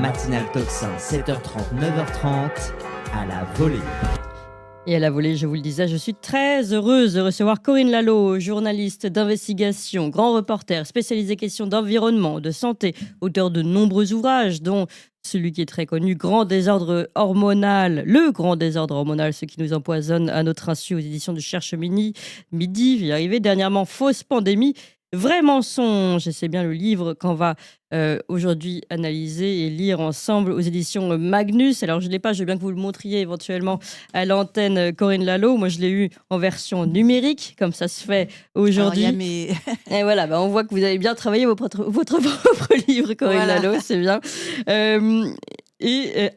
matinale Tocsin, 7h30, 9h30, à la volée. Et à la volée, je vous le disais, je suis très heureuse de recevoir Corinne Lalo, journaliste d'investigation, grand reporter, spécialisé questions d'environnement, de santé, auteur de nombreux ouvrages, dont celui qui est très connu, Grand désordre hormonal, le grand désordre hormonal, ce qui nous empoisonne à notre insu aux éditions du Cherche Midi, j'y y arriver, dernièrement Fausse pandémie, vrai mensonge, et c'est bien le livre qu'on va aujourd'hui analyser et lire ensemble aux éditions Magnus. Alors je ne l'ai pas, je veux bien que vous le montriez éventuellement à l'antenne, Corinne Lalo. Moi je l'ai eu en version numérique, comme ça se fait aujourd'hui. Et voilà, on voit que vous avez bien travaillé votre propre livre, Corinne Lalo, c'est bien.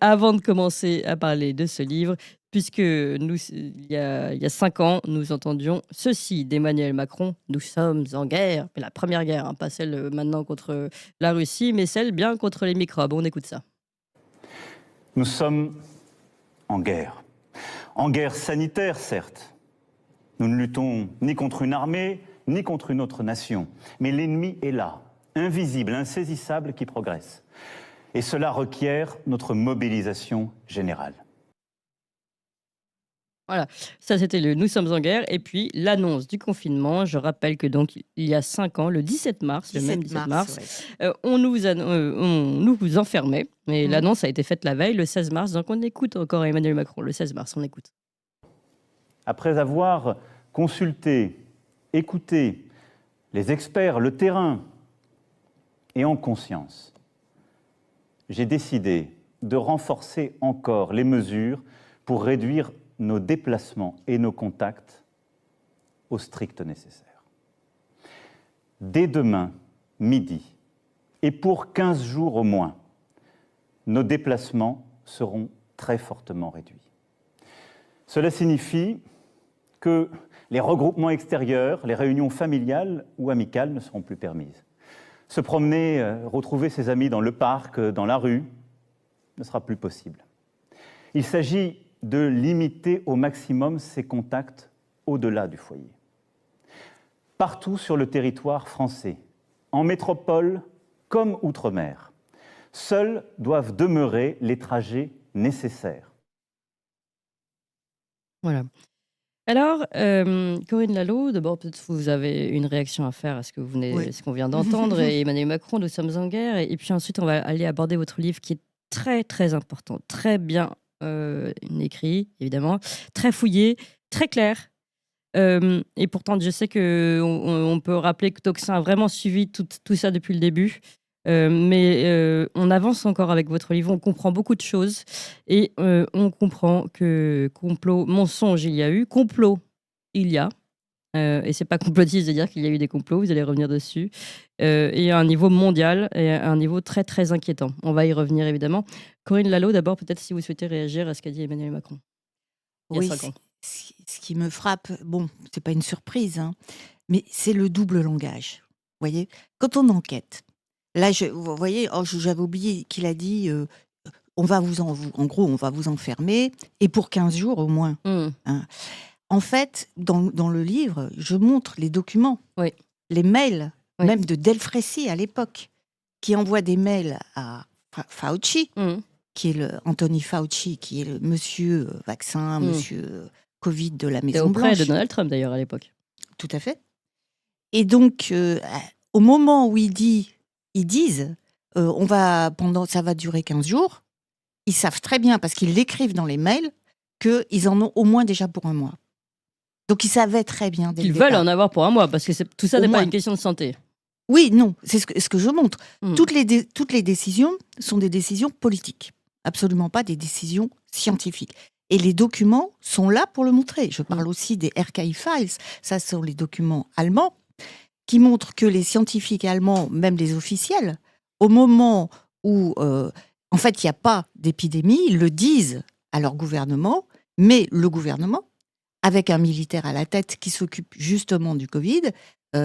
Avant de commencer à parler de ce livre, puisque nous, il y a 5 ans, nous entendions ceci d'Emmanuel Macron: nous sommes en guerre, mais la première guerre, pas celle maintenant contre la Russie, mais celle bien contre les microbes. On écoute ça. Nous sommes en guerre sanitaire, certes. Nous ne luttons ni contre une armée, ni contre une autre nation. Mais l'ennemi est là, invisible, insaisissable, qui progresse. Et cela requiert notre mobilisation générale. Voilà, ça c'était le « Nous sommes en guerre » et puis l'annonce du confinement. Je rappelle que donc il y a 5 ans, le 17 mars, on nous vous enfermait. Mais l'annonce a été faite la veille, le 16 mars. Donc on écoute encore Emmanuel Macron, le 16 mars, on écoute. Après avoir consulté, écouté les experts, le terrain, et en conscience, j'ai décidé de renforcer encore les mesures pour réduire nos déplacements et nos contacts au strict nécessaire. Dès demain, midi, et pour 15 jours au moins, nos déplacements seront très fortement réduits. Cela signifie que les regroupements extérieurs, les réunions familiales ou amicales ne seront plus permises. Se promener, retrouver ses amis dans le parc, dans la rue, ne sera plus possible. Il s'agit de limiter au maximum ces contacts au-delà du foyer. Partout sur le territoire français, en métropole comme outre-mer, seuls doivent demeurer les trajets nécessaires. Voilà. Alors, Corinne Lalo, d'abord, peut-être vous avez une réaction à faire à ce qu'on vient d'entendre, et Emmanuel Macron, nous sommes en guerre, et puis ensuite on va aller aborder votre livre qui est très très important, très bien écrit, évidemment, très fouillé, très clair. Et pourtant, je sais qu'on peut rappeler que Tocsin a vraiment suivi tout ça depuis le début. Mais on avance encore avec votre livre, on comprend beaucoup de choses. Et on comprend que complot, mensonge, il y a eu. Complot, il y a. Et c'est pas complotiste de dire qu'il y a eu des complots, vous allez revenir dessus. Et à un niveau mondial, et à un niveau très très inquiétant. On va y revenir évidemment. Corinne Lalo, d'abord, peut-être si vous souhaitez réagir à ce qu'a dit Emmanuel Macron. Oui, ce qui me frappe, c'est pas une surprise, mais c'est le double langage. Vous voyez, quand on enquête, là, vous voyez, j'avais oublié qu'il a dit on va en gros, on va vous enfermer, et pour 15 jours au moins. En fait, dans le livre, je montre les documents, les mails, même de Delfrécy à l'époque, qui envoie des mails à Fauci, qui est Anthony Fauci, qui est le monsieur vaccin, monsieur Covid de la Maison-Blanche. Auprès de Donald Trump, d'ailleurs, à l'époque. Tout à fait. Et donc, au moment où ils disent, ça va durer 15 jours, ils savent très bien, parce qu'ils l'écrivent dans les mails, qu'ils en ont au moins déjà pour 1 mois. Donc, ils savaient très bien dès le départ. Ils veulent en avoir pour 1 mois, parce que tout ça n'est pas une question de santé. Oui, non, c'est ce que je montre. Toutes les décisions sont des décisions politiques, absolument pas des décisions scientifiques. Et les documents sont là pour le montrer. Je parle aussi des RKI Files, ça sont les documents allemands, qui montrent que les scientifiques allemands, même les officiels, au moment où, en fait, il n'y a pas d'épidémie, ils le disent à leur gouvernement, mais le gouvernement, avec un militaire à la tête qui s'occupe justement du Covid,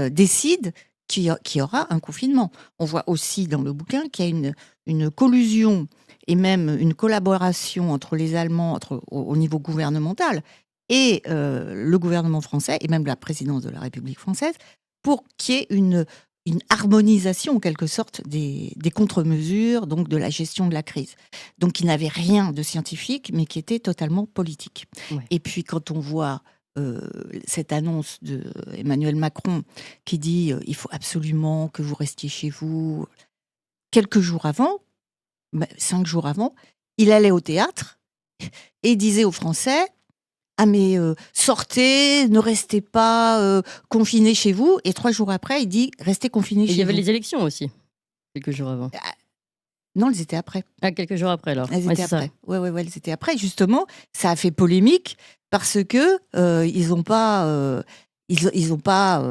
décide qu'il y aura un confinement. On voit aussi dans le bouquin qu'il y a une collusion et même une collaboration entre les Allemands au niveau gouvernemental et le gouvernement français, et même la présidence de la République française, pour qu'il y ait une harmonisation en quelque sorte des contre-mesures, donc de la gestion de la crise. Donc qui n'avait rien de scientifique, mais qui était totalement politique. Ouais. Et puis quand on voit cette annonce de Emmanuel Macron qui dit il faut absolument que vous restiez chez vous, quelques jours avant, 5 jours avant, il allait au théâtre et disait aux Français ah mais sortez, ne restez pas confinés chez vous. Et 3 jours après, il dit restez confinés chez vous. Il y avait les élections aussi, quelques jours avant. Non, elles étaient après. Ah, quelques jours après alors. Elles étaient après. Ouais, elles étaient après. Justement, ça a fait polémique parce que ils n'ont pas. Ils ont pas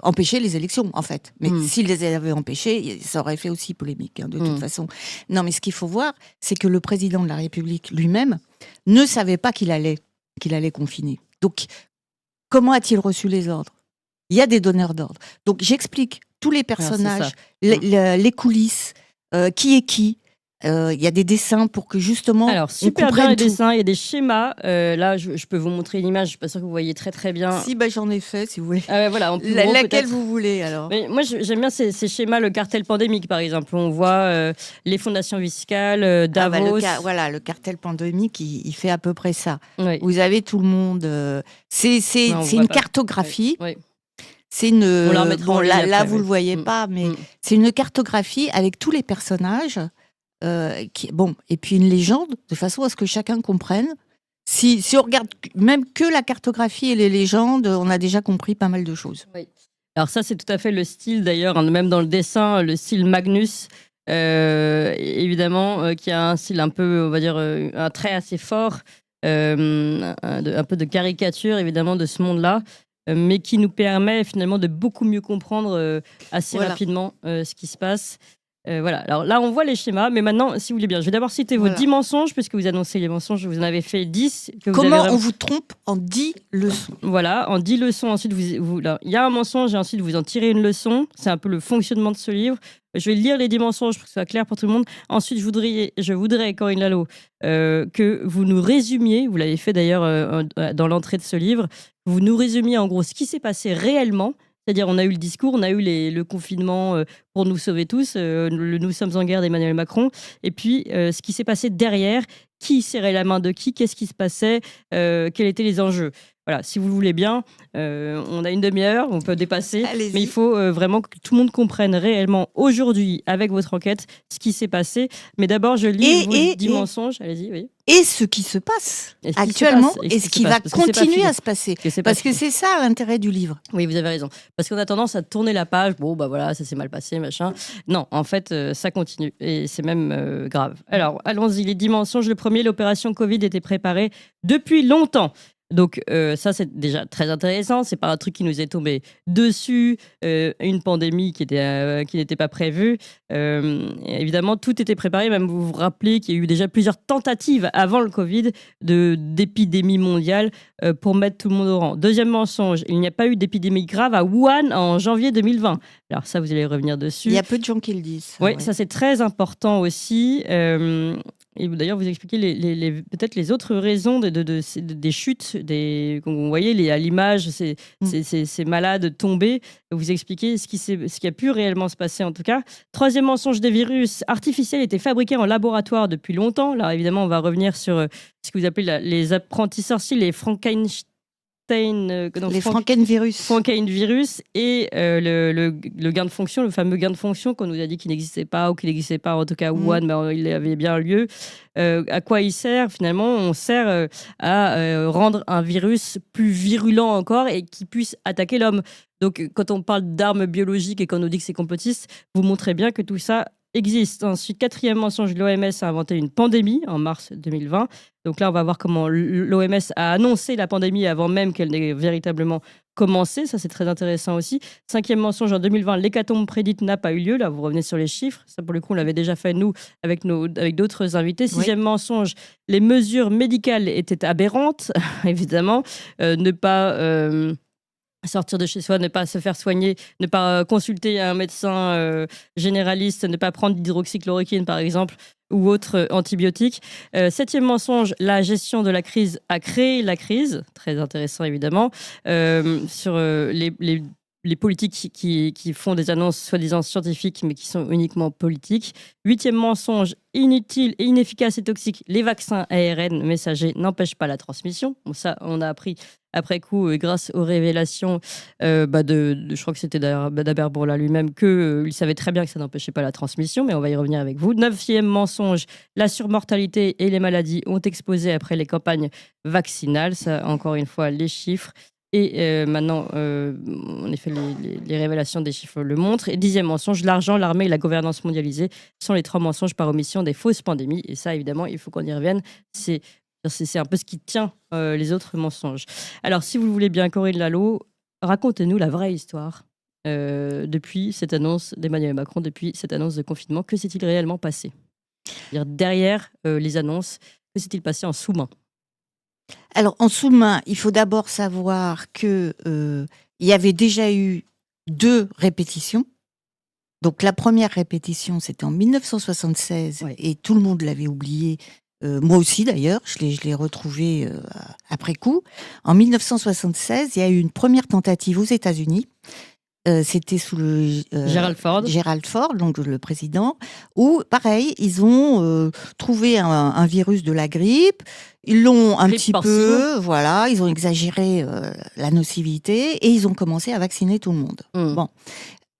empêché les élections, en fait. Mais s'ils les avaient empêchées, ça aurait fait aussi polémique, de toute façon. Non, mais ce qu'il faut voir, c'est que le président de la République lui-même ne savait pas qu'il allait confiner. Donc, comment a-t-il reçu les ordres ? Il y a des donneurs d'ordre. Donc, j'explique tous les personnages, les coulisses, qui est qui. Il y a des dessins pour que justement. Alors, super bien les dessins, il y a des schémas. Là, je peux vous montrer une image, je ne suis pas sûre que vous voyez très très bien. Si, j'en ai fait, si vous voulez. Voilà, laquelle vous voulez alors? Mais moi, j'aime bien ces schémas, le cartel pandémique par exemple. On voit les fondations fiscales, Davos. Le cartel pandémique, il fait à peu près ça. Oui. Vous avez tout le monde. C'est une cartographie. Oui. C'est une. Là, vous le voyez pas, mais c'est une cartographie avec tous les personnages. Et puis une légende, de façon à ce que chacun comprenne. Si on regarde même que la cartographie et les légendes, on a déjà compris pas mal de choses. Oui. Alors ça, c'est tout à fait le style d'ailleurs, même dans le dessin, le style Magnus, évidemment, qui a un style un peu, on va dire, un trait assez fort, un peu de caricature évidemment de ce monde-là. Mais qui nous permet finalement de beaucoup mieux comprendre assez rapidement ce qui se passe. Voilà, alors là on voit les schémas, mais maintenant, si vous voulez bien, je vais d'abord citer vos 10 mensonges, puisque vous annoncez les mensonges, vous en avez fait 10. Comment on vous trompe en 10 leçons? Voilà, en 10 leçons, ensuite, il y a un mensonge et ensuite vous en tirez une leçon. C'est un peu le fonctionnement de ce livre. Je vais lire les 10 mensonges pour que ce soit clair pour tout le monde. Ensuite, je voudrais, Corinne Lalo, que vous nous résumiez, vous l'avez fait d'ailleurs dans l'entrée de ce livre, vous nous résumiez en gros ce qui s'est passé réellement. C'est-à-dire, on a eu le discours, on a eu le confinement pour nous sauver tous, le Nous sommes en guerre d'Emmanuel Macron, et puis ce qui s'est passé derrière, qui serrait la main de qui, qu'est-ce qui se passait, quels étaient les enjeux. Voilà, si vous le voulez bien, on a une demi-heure, on peut dépasser, mais il faut vraiment que tout le monde comprenne réellement aujourd'hui, avec votre enquête, ce qui s'est passé. Mais d'abord, je lis vos 10 mensonges. Allez-y, oui. Et ce qui se passe actuellement, et ce qui va continuer à se passer. Parce que c'est ça l'intérêt du livre. Oui, vous avez raison. Parce qu'on a tendance à tourner la page, voilà, ça s'est mal passé, machin. Non, en fait, ça continue, et c'est même grave. Alors, allons-y, les 10 mensonges. Le premier, l'opération Covid était préparée depuis longtemps. Donc ça, c'est déjà très intéressant. C'est pas un truc qui nous est tombé dessus, une pandémie qui n'était pas prévue. Évidemment, tout était préparé. Même vous vous rappelez qu'il y a eu déjà plusieurs tentatives avant le Covid d'épidémie mondiale pour mettre tout le monde au rang. Deuxième mensonge, il n'y a pas eu d'épidémie grave à Wuhan en janvier 2020. Alors ça, vous allez revenir dessus. Il y a peu de gens qui le disent. Oui, ça c'est très important aussi. Et d'ailleurs, vous expliquez peut-être les autres raisons des chutes, vous voyez à l'image, ces malades tombés. Vous expliquez ce qui a pu réellement se passer en tout cas. Troisième mensonge, des virus artificiels étaient fabriqués en laboratoire depuis longtemps. Là, évidemment, on va revenir sur ce que vous appelez les apprentis sorciers, les Frankenstein. Les Frankenvirus et le gain de fonction, le fameux gain de fonction qu'on nous a dit qu'il n'existait pas ou qu'il n'existait pas, en tout cas Wuhan, il avait bien lieu. À quoi il sert finalement? On sert à rendre un virus plus virulent encore et qui puisse attaquer l'homme. Donc quand on parle d'armes biologiques et qu'on nous dit que c'est complotiste, vous montrez bien que tout ça existe. Ensuite, quatrième mensonge, l'OMS a inventé une pandémie en mars 2020. Donc là, on va voir comment l'OMS a annoncé la pandémie avant même qu'elle n'ait véritablement commencé. Ça, c'est très intéressant aussi. Cinquième mensonge, en 2020, l'hécatombe prédite n'a pas eu lieu. Là, vous revenez sur les chiffres. Ça, pour le coup, on l'avait déjà fait, nous, avec d'autres invités. Sixième mensonge, les mesures médicales étaient aberrantes, évidemment. Ne pas... sortir de chez soi, ne pas se faire soigner, ne pas consulter un médecin généraliste, ne pas prendre d'hydroxychloroquine par exemple, ou autre antibiotique. Septième mensonge, la gestion de la crise a créé la crise. Très intéressant évidemment. Sur les les politiques qui font des annonces soi-disant scientifiques, mais qui sont uniquement politiques. 8e mensonge, inutile et inefficace et toxique. Les vaccins ARN messagers n'empêchent pas la transmission. Bon, ça, on a appris après coup, grâce aux révélations je crois que c'était d'Albert Bourla lui-même, qu'il savait très bien que ça n'empêchait pas la transmission, mais on va y revenir avec vous. 9e mensonge, la surmortalité et les maladies ont explosé après les campagnes vaccinales. Ça, encore une fois, les chiffres. Et maintenant, en effet, les révélations des chiffres le montrent. Et 10e mensonge, l'argent, l'armée et la gouvernance mondialisée sont les 3 mensonges par omission des fausses pandémies. Et ça, évidemment, il faut qu'on y revienne. C'est un peu ce qui tient les autres mensonges. Alors, si vous le voulez bien, Corinne Lalo, racontez-nous la vraie histoire depuis cette annonce d'Emmanuel Macron, depuis cette annonce de confinement. Que s'est-il réellement passé ? C'est-à-dire, derrière les annonces, que s'est-il passé en sous-main ? Alors, en sous-main, il faut d'abord savoir qu'il y avait déjà eu 2 répétitions. Donc, la première répétition, c'était en 1976, et tout le monde l'avait oublié. Moi aussi, d'ailleurs, je l'ai retrouvé après coup. En 1976, il y a eu une première tentative aux États-Unis. C'était sous le Gerald Ford, donc le président, où, pareil, ils ont trouvé un virus de la grippe. Ils l'ont un petit peu, voilà, ils ont exagéré la nocivité et ils ont commencé à vacciner tout le monde. Bon,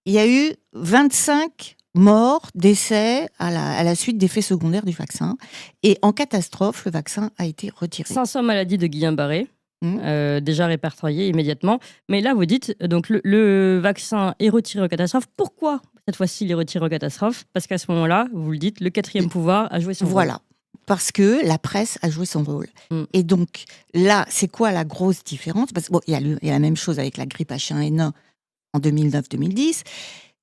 il y a eu 25 morts, décès à la suite d'effets secondaires du vaccin. Et en catastrophe, le vaccin a été retiré. 500 maladies de Guillain-Barré, déjà répertoriées immédiatement. Mais là, vous dites, donc le vaccin est retiré en catastrophe. Pourquoi cette fois-ci il est retiré en catastrophe ? Parce qu'à ce moment-là, vous le dites, le 4e pouvoir a joué son rôle. Voilà. Parce que la presse a joué son rôle. Et donc, là, c'est quoi la grosse différence ? Parce que, bon, il y a la même chose avec la grippe H1N1 en 2009-2010,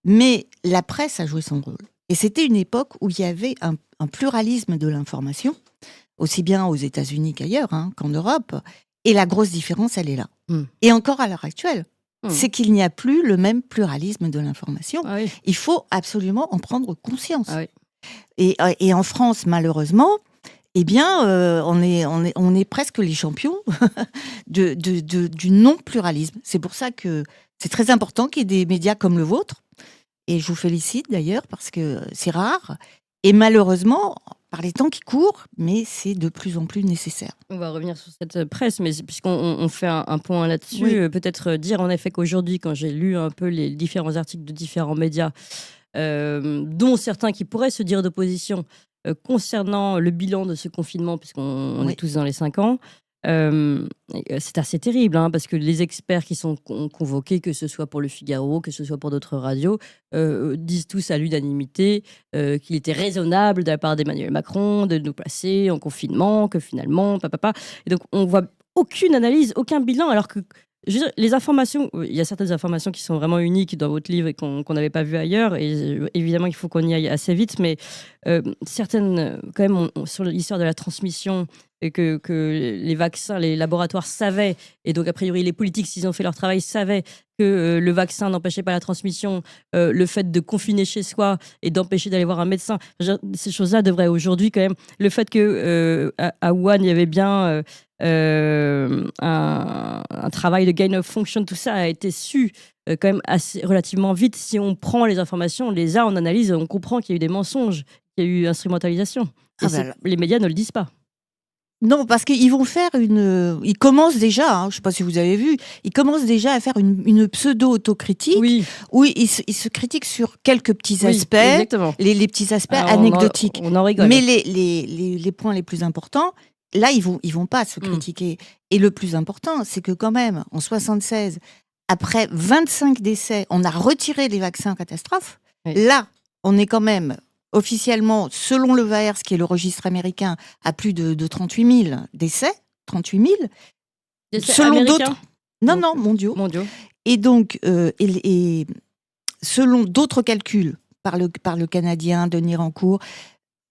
mais la presse a joué son rôle. Et c'était une époque où il y avait un pluralisme de l'information, aussi bien aux États-Unis qu'ailleurs, qu'en Europe. Et la grosse différence, elle est là. Et encore à l'heure actuelle, c'est qu'il n'y a plus le même pluralisme de l'information. Ah oui. Il faut absolument en prendre conscience. Ah oui. Et en France, malheureusement, eh bien, on est presque les champions du non-pluralisme. C'est pour ça que c'est très important qu'il y ait des médias comme le vôtre. Et je vous félicite d'ailleurs parce que c'est rare. Et malheureusement, par les temps qui courent, mais c'est de plus en plus nécessaire. On va revenir sur cette presse, mais puisqu'on fait un point là-dessus, peut-être dire en effet qu'aujourd'hui, quand j'ai lu un peu les différents articles de différents médias, dont certains qui pourraient se dire d'opposition concernant le bilan de ce confinement, puisqu'on est tous dans les 5 ans, c'est assez terrible, parce que les experts qui sont convoqués, que ce soit pour le Figaro, que ce soit pour d'autres radios, disent tous à l'unanimité qu'il était raisonnable de la part d'Emmanuel Macron de nous placer en confinement, que finalement, Et donc on voit aucune analyse, aucun bilan, alors que je veux dire, les informations, il y a certaines informations qui sont vraiment uniques dans votre livre et qu'on n'avait pas vu ailleurs. Et évidemment, il faut qu'on y aille assez vite. Mais certaines, quand même, sur l'histoire de la transmission, et que les vaccins, les laboratoires savaient, et donc a priori les politiques, s'ils ont fait leur travail, savaient que le vaccin n'empêchait pas la transmission, le fait de confiner chez soi et d'empêcher d'aller voir un médecin, ces choses-là devraient aujourd'hui quand même, le fait que à Wuhan, il y avait bien un travail de gain of function, tout ça a été su quand même assez relativement vite. Si on prend les informations, on les a, on analyse, on comprend qu'il y a eu des mensonges, qu'il y a eu instrumentalisation. Et les médias ne le disent pas. Non, parce qu'ils vont faire ils commencent déjà, je ne sais pas si vous avez vu, ils commencent déjà à faire une pseudo-autocritique, où ils se critiquent sur quelques petits aspects, les petits aspects anecdotiques. On en rigole. Mais les points les plus importants, là, ils vont pas se critiquer. Et le plus important, c'est que quand même, en 1976, après 25 décès, on a retiré les vaccins catastrophes. Là, on est quand même... officiellement, selon le VAERS, qui est le registre américain, à plus de 38 000 décès. 38 000. Décès selon américains ? d'autres. Non, mondiaux. Et donc, et selon d'autres calculs, par le Canadien Denis Rancourt,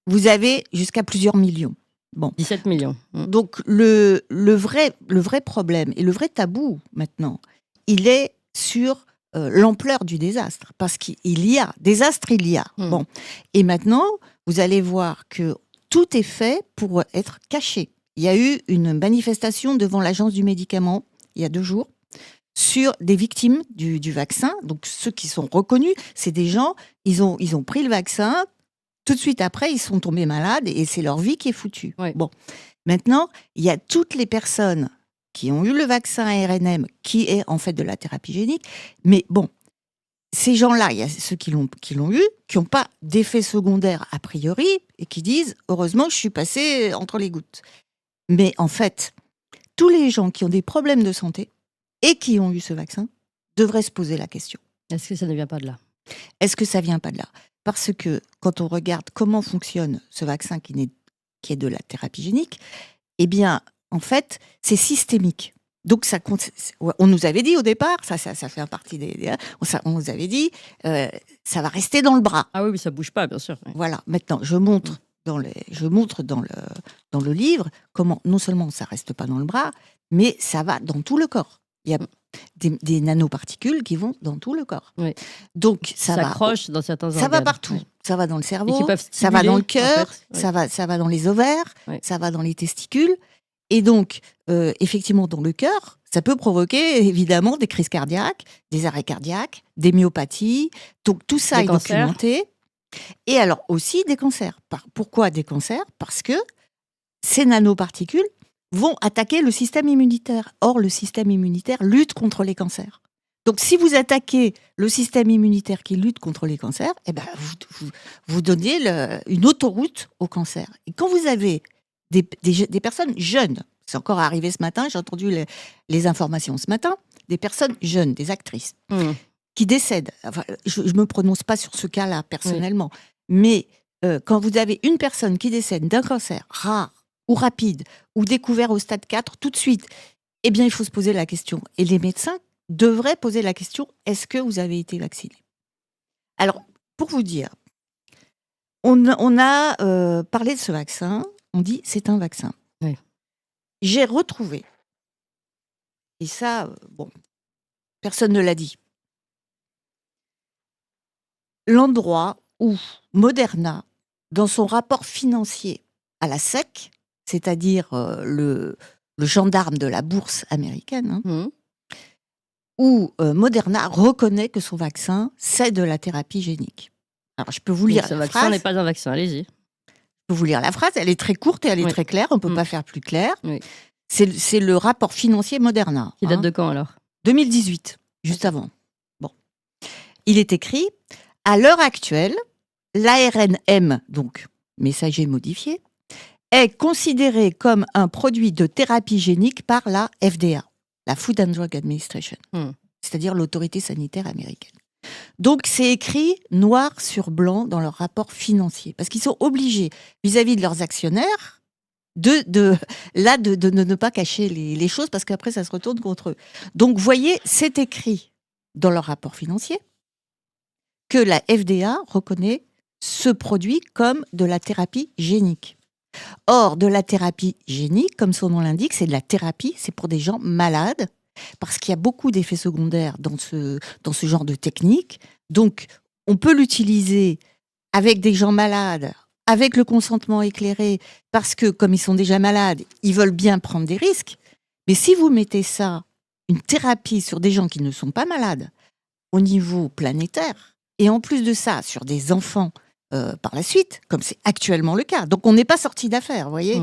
vous avez jusqu'à plusieurs millions. Bon. 17 millions. Donc, le vrai problème et le vrai tabou, maintenant, il est sur... l'ampleur du désastre, parce qu'il y a désastre, il y a. Bon, et maintenant, vous allez voir que tout est fait pour être caché. Il y a eu une manifestation devant l'Agence du médicament il y a 2 jours sur des victimes du vaccin. Donc ceux qui sont reconnus, c'est des gens, ils ont pris le vaccin, tout de suite après, ils sont tombés malades et c'est leur vie qui est foutue. Oui. Bon, maintenant, il y a toutes les personnes qui ont eu le vaccin ARNM, qui est en fait de la thérapie génique, mais bon, ces gens-là, il y a ceux qui l'ont eu, qui n'ont pas d'effet secondaire a priori et qui disent « heureusement, je suis passé entre les gouttes ». Mais en fait, tous les gens qui ont des problèmes de santé et qui ont eu ce vaccin devraient se poser la question. Est-ce que ça ne vient pas de là? Est-ce que ça vient pas de là? Parce que quand on regarde comment fonctionne ce vaccin qui est de la thérapie génique, eh bien, en fait, c'est systémique. Donc, ça compte. On nous avait dit au départ, ça fait partie on nous avait dit, ça va rester dans le bras. Ah oui, ça bouge pas, bien sûr. Oui. Voilà. Maintenant, je montre dans le livre comment non seulement ça reste pas dans le bras, mais ça va dans tout le corps. Il y a des nanoparticules qui vont dans tout le corps. Oui. Donc, ça s'accroche dans certains organes. Ça va partout. Oui. Ça va dans le cerveau, Et qui peuvent ça va dans le stimuler, cœur, en fait. Oui. ça va dans les ovaires, Oui. ça va dans les testicules. Et donc, effectivement, dans le cœur, ça peut provoquer évidemment des crises cardiaques, des arrêts cardiaques, des myopathies. Donc, tout ça Des est cancers. documenté. Et alors aussi des cancers. Pourquoi des cancers? Parce que ces nanoparticules vont attaquer le système immunitaire. Or, le système immunitaire lutte contre les cancers. Donc, si vous attaquez le système immunitaire qui lutte contre les cancers, eh ben, vous donnez une autoroute au cancer. Et quand vous avez des personnes jeunes, c'est encore arrivé ce matin, j'ai entendu les informations ce matin, des personnes jeunes, des actrices, qui décèdent. Enfin, je ne me prononce pas sur ce cas-là personnellement, mais quand vous avez une personne qui décède d'un cancer rare ou rapide ou découvert au stade 4, tout de suite, eh bien, il faut se poser la question. Et les médecins devraient poser la question, est-ce que vous avez été vacciné? Alors, pour vous dire, on a parlé de ce vaccin, on dit c'est un vaccin. Oui. J'ai retrouvé, et ça, bon, personne ne l'a dit, l'endroit où Moderna, dans son rapport financier à la SEC, c'est-à-dire le gendarme de la bourse américaine, où Moderna reconnaît que son vaccin, c'est de la thérapie génique. Alors, je peux vous lire ce la vaccin phrase. n'est pas un vaccin, allez-y. Je peux vous lire la phrase, elle est très courte et elle est Oui. très claire, on ne peut pas faire plus clair. Oui. C'est le rapport financier Moderna. Qui date de quand alors? 2018, juste avant. Bon. Il est écrit, à l'heure actuelle, l'ARNM, donc messager modifié, est considéré comme un produit de thérapie génique par la FDA, la Food and Drug Administration, c'est-à-dire l'autorité sanitaire américaine. Donc, c'est écrit noir sur blanc dans leur rapport financier, parce qu'ils sont obligés, vis-à-vis de leurs actionnaires, de ne pas cacher les choses, parce qu'après, ça se retourne contre eux. Donc, vous voyez, c'est écrit dans leur rapport financier que la FDA reconnaît ce produit comme de la thérapie génique. Or, de la thérapie génique, comme son nom l'indique, c'est de la thérapie, c'est pour des gens malades, parce qu'il y a beaucoup d'effets secondaires dans ce genre de technique. Donc, on peut l'utiliser avec des gens malades, avec le consentement éclairé, parce que, comme ils sont déjà malades, ils veulent bien prendre des risques. Mais si vous mettez ça, une thérapie sur des gens qui ne sont pas malades, au niveau planétaire, et en plus de ça, sur des enfants par la suite, comme c'est actuellement le cas. Donc, on n'est pas sorti d'affaire, vous voyez.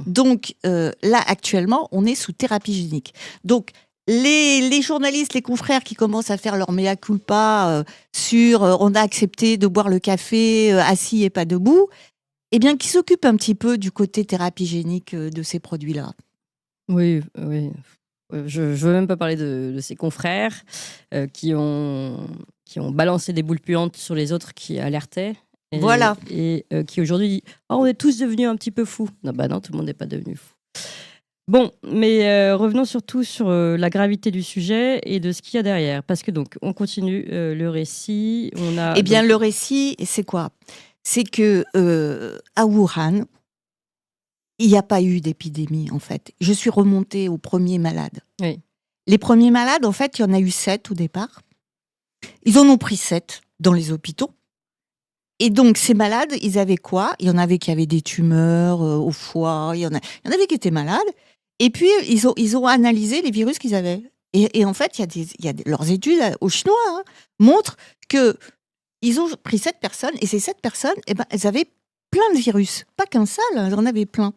Donc, là, actuellement, on est sous thérapie génique. Donc, les journalistes, les confrères qui commencent à faire leur mea culpa sur on a accepté de boire le café assis et pas debout, eh bien, qui s'occupent un petit peu du côté thérapie génique de ces produits-là. Oui, oui. Je ne veux même pas parler de ces confrères qui ont balancé des boules puantes sur les autres qui alertaient. Voilà. Et qui aujourd'hui disent « on est tous devenus un petit peu fous ». Non, non, tout le monde n'est pas devenu fou. Bon, mais revenons surtout sur la gravité du sujet et de ce qu'il y a derrière. Parce que donc, on continue le récit. Eh bien, le récit, c'est quoi? C'est que à Wuhan, il n'y a pas eu d'épidémie, en fait. Je suis remontée aux premiers malades. Oui. Les premiers malades, en fait, il y en a eu 7 au départ. Ils en ont pris 7 dans les hôpitaux. Et donc, ces malades, ils avaient quoi? Il y en avait qui avaient des tumeurs au foie, il y en avait qui étaient malades. Et puis, ils ont analysé les virus qu'ils avaient. Et en fait, leurs études aux Chinois montrent qu'ils ont pris 7 personnes, et ces 7 personnes, elles avaient plein de virus. Pas qu'un seul, elles en avaient plein.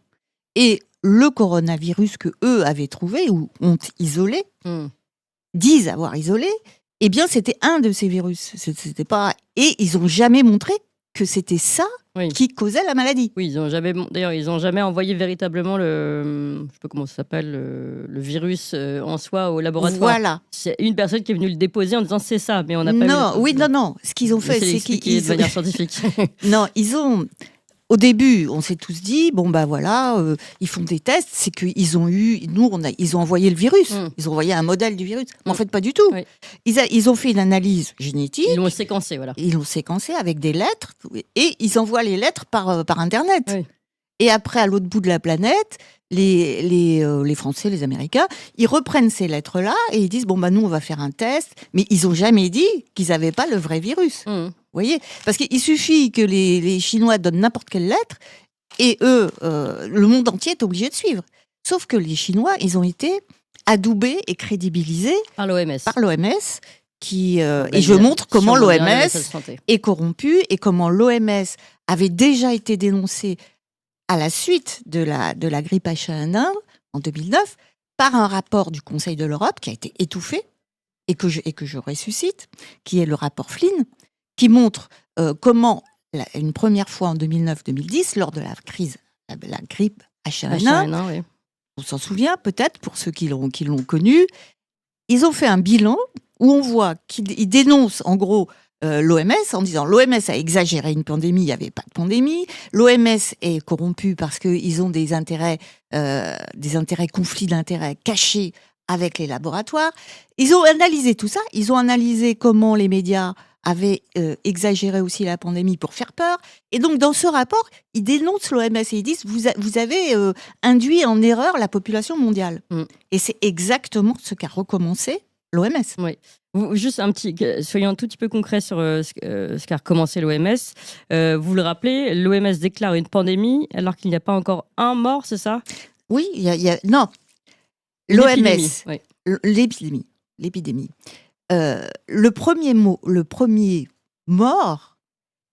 Et le coronavirus que eux avaient trouvé, ou ont isolé, disent avoir isolé, eh bien, c'était un de ces virus. C'était pas... Et ils n'ont jamais montré que c'était ça qui causait la maladie. Oui, d'ailleurs, ils n'ont jamais envoyé véritablement je sais pas comment ça s'appelle, le virus en soi au laboratoire. Voilà. C'est une personne qui est venue le déposer en disant c'est ça, mais on n'a pas non. Ce qu'ils ont fait, c'est qu'ils... de manière scientifique. Non, ils ont... Au début, on s'est tous dit, ils font des tests, c'est qu'ils ont ils ont envoyé le virus, ils ont envoyé un modèle du virus. Mais en fait, pas du tout. Oui. Ils ont fait une analyse génétique. Ils l'ont séquencé, voilà. Ils l'ont séquencé avec des lettres, et ils envoient les lettres par Internet. Oui. Et après, à l'autre bout de la planète, les Français, les Américains, ils reprennent ces lettres-là et ils disent, nous, on va faire un test. Mais ils n'ont jamais dit qu'ils n'avaient pas le vrai virus. Vous voyez ? Parce qu'il suffit que les Chinois donnent n'importe quelle lettre et eux, le monde entier est obligé de suivre. Sauf que les Chinois, ils ont été adoubés et crédibilisés par l'OMS. Et je montre comment l'OMS est corrompue et comment l'OMS avait déjà été dénoncée à la suite de la grippe H1N1 en 2009 par un rapport du Conseil de l'Europe qui a été étouffé et que je ressuscite, qui est le rapport Flynn, qui montre comment, une première fois en 2009-2010, lors de la grippe H1N1, on s'en souvient peut-être pour ceux qui l'ont connu, ils ont fait un bilan où on voit qu'ils dénoncent en gros l'OMS en disant l'OMS a exagéré une pandémie, il n'y avait pas de pandémie, l'OMS est corrompue parce qu'ils ont des conflits d'intérêts cachés avec les laboratoires. Ils ont analysé tout ça, ils ont analysé comment les médias avaient exagéré aussi la pandémie pour faire peur. Et donc, dans ce rapport, ils dénoncent l'OMS et ils disent vous avez induit en erreur la population mondiale. Et c'est exactement ce qu'a recommencé l'OMS. Oui. Juste soyons un tout petit peu concrets sur ce qu'a recommencé l'OMS. Vous le rappelez, l'OMS déclare une pandémie alors qu'il n'y a pas encore un mort, c'est ça ? Oui, non. L'OMS, l'épidémie. Le premier mort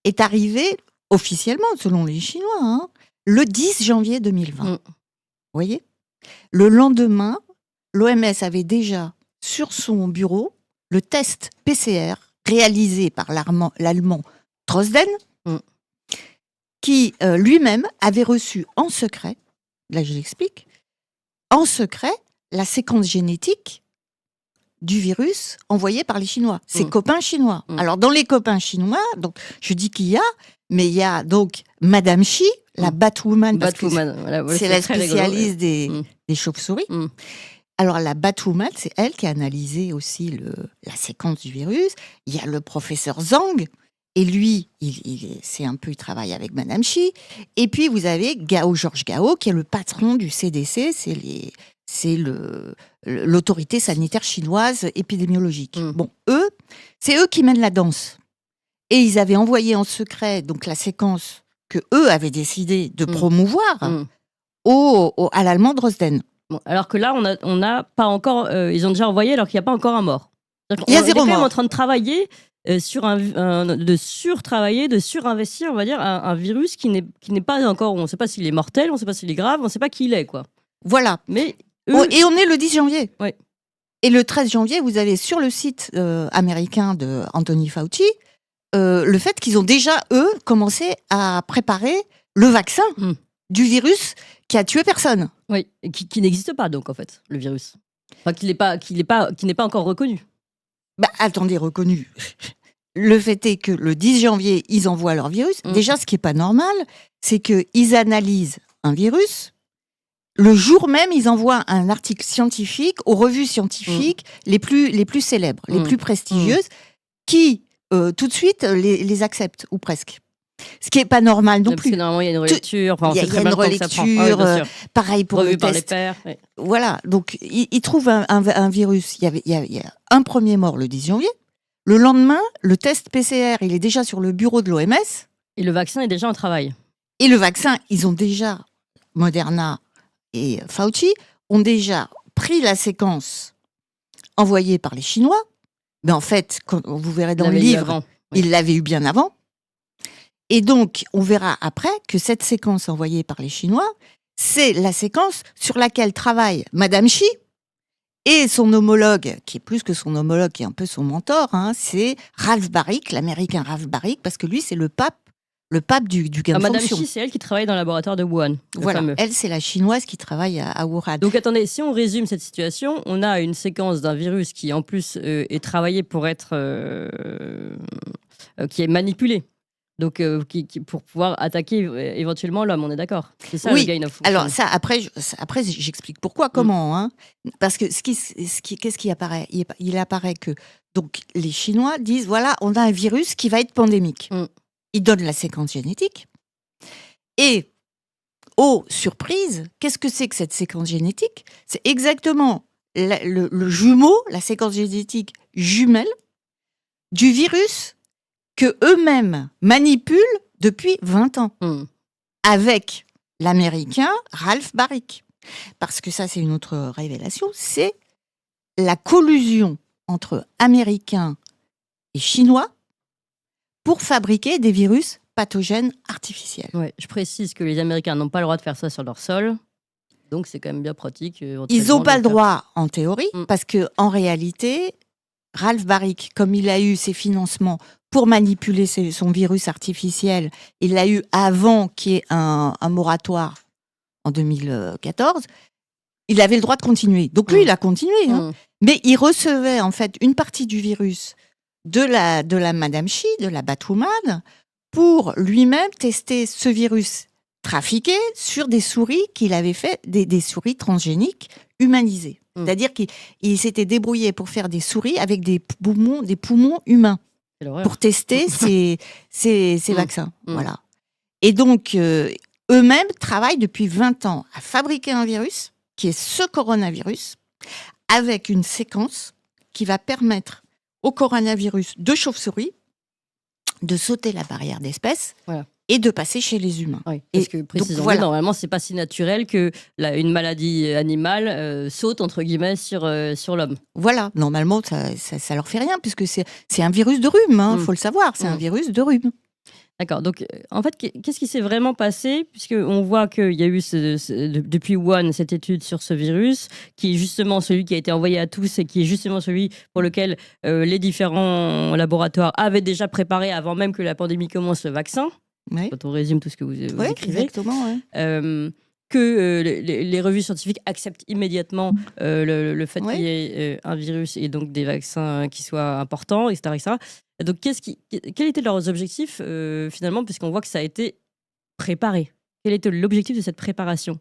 est arrivé officiellement, selon les Chinois, le 10 janvier 2020. Vous voyez ? Le lendemain, l'OMS avait déjà sur son bureau le test PCR réalisé par l'Allemand Drosten, qui lui-même avait reçu en secret, là je l'explique, en secret la séquence génétique du virus envoyé par les Chinois, ses copains chinois. Alors, dans les copains chinois, donc, je dis qu'il y a, mais il y a donc Madame Xi, la Batwoman, parce que c'est la spécialiste des chauves-souris. Alors, la Batwoman, c'est elle qui a analysé aussi la séquence du virus. Il y a le professeur Zhang, et lui, il travaille avec Madame Xi. Et puis, vous avez Georges Gao, qui est le patron du CDC, c'est l'autorité sanitaire chinoise épidémiologique. Bon, c'est eux qui mènent la danse. Et ils avaient envoyé en secret donc la séquence que eux avaient décidé de promouvoir à l'allemand Drosten. Bon, alors que là, on n'a pas encore... ils ont déjà envoyé alors qu'il n'y a pas encore un mort. Il y a 0 mort. On est quand même en train de travailler de surtravailler, de surinvestir, on va dire, un virus qui n'est pas encore... On ne sait pas s'il est mortel, on ne sait pas s'il est grave, on ne sait pas qui il est, quoi. Voilà. Mais... Et on est le 10 janvier. Oui. Et le 13 janvier, vous avez sur le site américain de Anthony Fauci le fait qu'ils ont déjà, eux, commencé à préparer le vaccin du virus qui a tué personne. Oui, et qui n'existe pas donc en fait, le virus. Enfin, qui n'est pas encore reconnu. Attendez, reconnu. Le fait est que le 10 janvier, ils envoient leur virus. Déjà, ce qui n'est pas normal, c'est qu'ils analysent un virus. Le jour même, ils envoient un article scientifique aux revues scientifiques les plus célèbres, les plus prestigieuses, qui, tout de suite, les acceptent, ou presque. Ce qui n'est pas normal non plus. Parce que normalement, il y a une relecture. Il y a une relecture. Pareil pour le par test. Les pairs, oui. Voilà, donc ils trouvent un virus. Il y a un premier mort le 10 janvier. Le lendemain, le test PCR, il est déjà sur le bureau de l'OMS. Et le vaccin est déjà en travail. Et le vaccin, ils ont déjà, Moderna et Fauci, ont déjà pris la séquence envoyée par les Chinois, mais en fait, quand vous verrez dans le livre, il l'avait eu bien avant. Et donc, on verra après que cette séquence envoyée par les Chinois, c'est la séquence sur laquelle travaille Madame Xi et son homologue, qui est plus que son homologue, qui est un peu son mentor, c'est Ralph Baric, l'américain Ralph Baric, parce que lui, c'est le pape du gain de Madame fonction. Xi, c'est elle qui travaille dans le laboratoire de Wuhan. Voilà, fameux. elle, c'est la chinoise qui travaille à Wuhan. Donc attendez, si on résume cette situation, on a une séquence d'un virus qui en plus est travaillé pour être... qui est manipulé. Donc, pour pouvoir attaquer éventuellement l'homme, on est d'accord. C'est ça, oui. le gain of function. Alors ça, après j'explique pourquoi, comment. Parce que qu'est-ce qui apparaît ? Il apparaît que donc les Chinois disent voilà, on a un virus qui va être pandémique. Ils donnent la séquence génétique. Et oh surprise, qu'est-ce que c'est que cette séquence génétique ? C'est exactement le jumeau, la séquence génétique jumelle du virus que eux-mêmes manipulent depuis 20 ans avec l'américain Ralph Baric. Parce que ça, c'est une autre révélation, c'est la collusion entre Américains et Chinois pour fabriquer des virus pathogènes artificiels. Ouais, je précise que les Américains n'ont pas le droit de faire ça sur leur sol. Donc, c'est quand même bien pratique. Ils n'ont pas le droit, en théorie, parce qu'en réalité, Ralph Baric, comme il a eu ses financements pour manipuler son virus artificiel, il l'a eu avant qu'il y ait un moratoire en 2014, il avait le droit de continuer. Donc lui, il a continué. Mais il recevait en fait une partie du virus de la Madame Xi, de la Batwoman, pour lui-même tester ce virus trafiqué sur des souris qu'il avait fait, des souris transgéniques humanisées. C'est-à-dire qu'il s'était débrouillé pour faire des souris avec des poumons humains pour tester ces vaccins. Voilà. Et donc, eux-mêmes travaillent depuis 20 ans à fabriquer un virus, qui est ce coronavirus, avec une séquence qui va permettre au coronavirus de chauve-souris de sauter la barrière d'espèce et de passer chez les humains. Oui, parce que précisément, normalement, c'est pas si naturel que une maladie animale saute, entre guillemets, sur l'homme. Voilà, normalement, ça leur fait rien, puisque c'est un virus de rhume, faut le savoir, c'est un virus de rhume. D'accord, donc en fait, qu'est-ce qui s'est vraiment passé ? Puisqu'on voit qu'il y a eu depuis Wuhan cette étude sur ce virus, qui est justement celui qui a été envoyé à tous et qui est justement celui pour lequel les différents laboratoires avaient déjà préparé, avant même que la pandémie commence, le vaccin. Oui. Quand on résume tout ce que vous écrivez. Exactement, que les revues scientifiques acceptent immédiatement le fait qu'il y ait un virus et donc des vaccins qui soient importants, etc. etc. Donc, quels étaient leurs objectifs finalement, puisqu'on voit que ça a été préparé ? Quel était l'objectif de cette préparation ?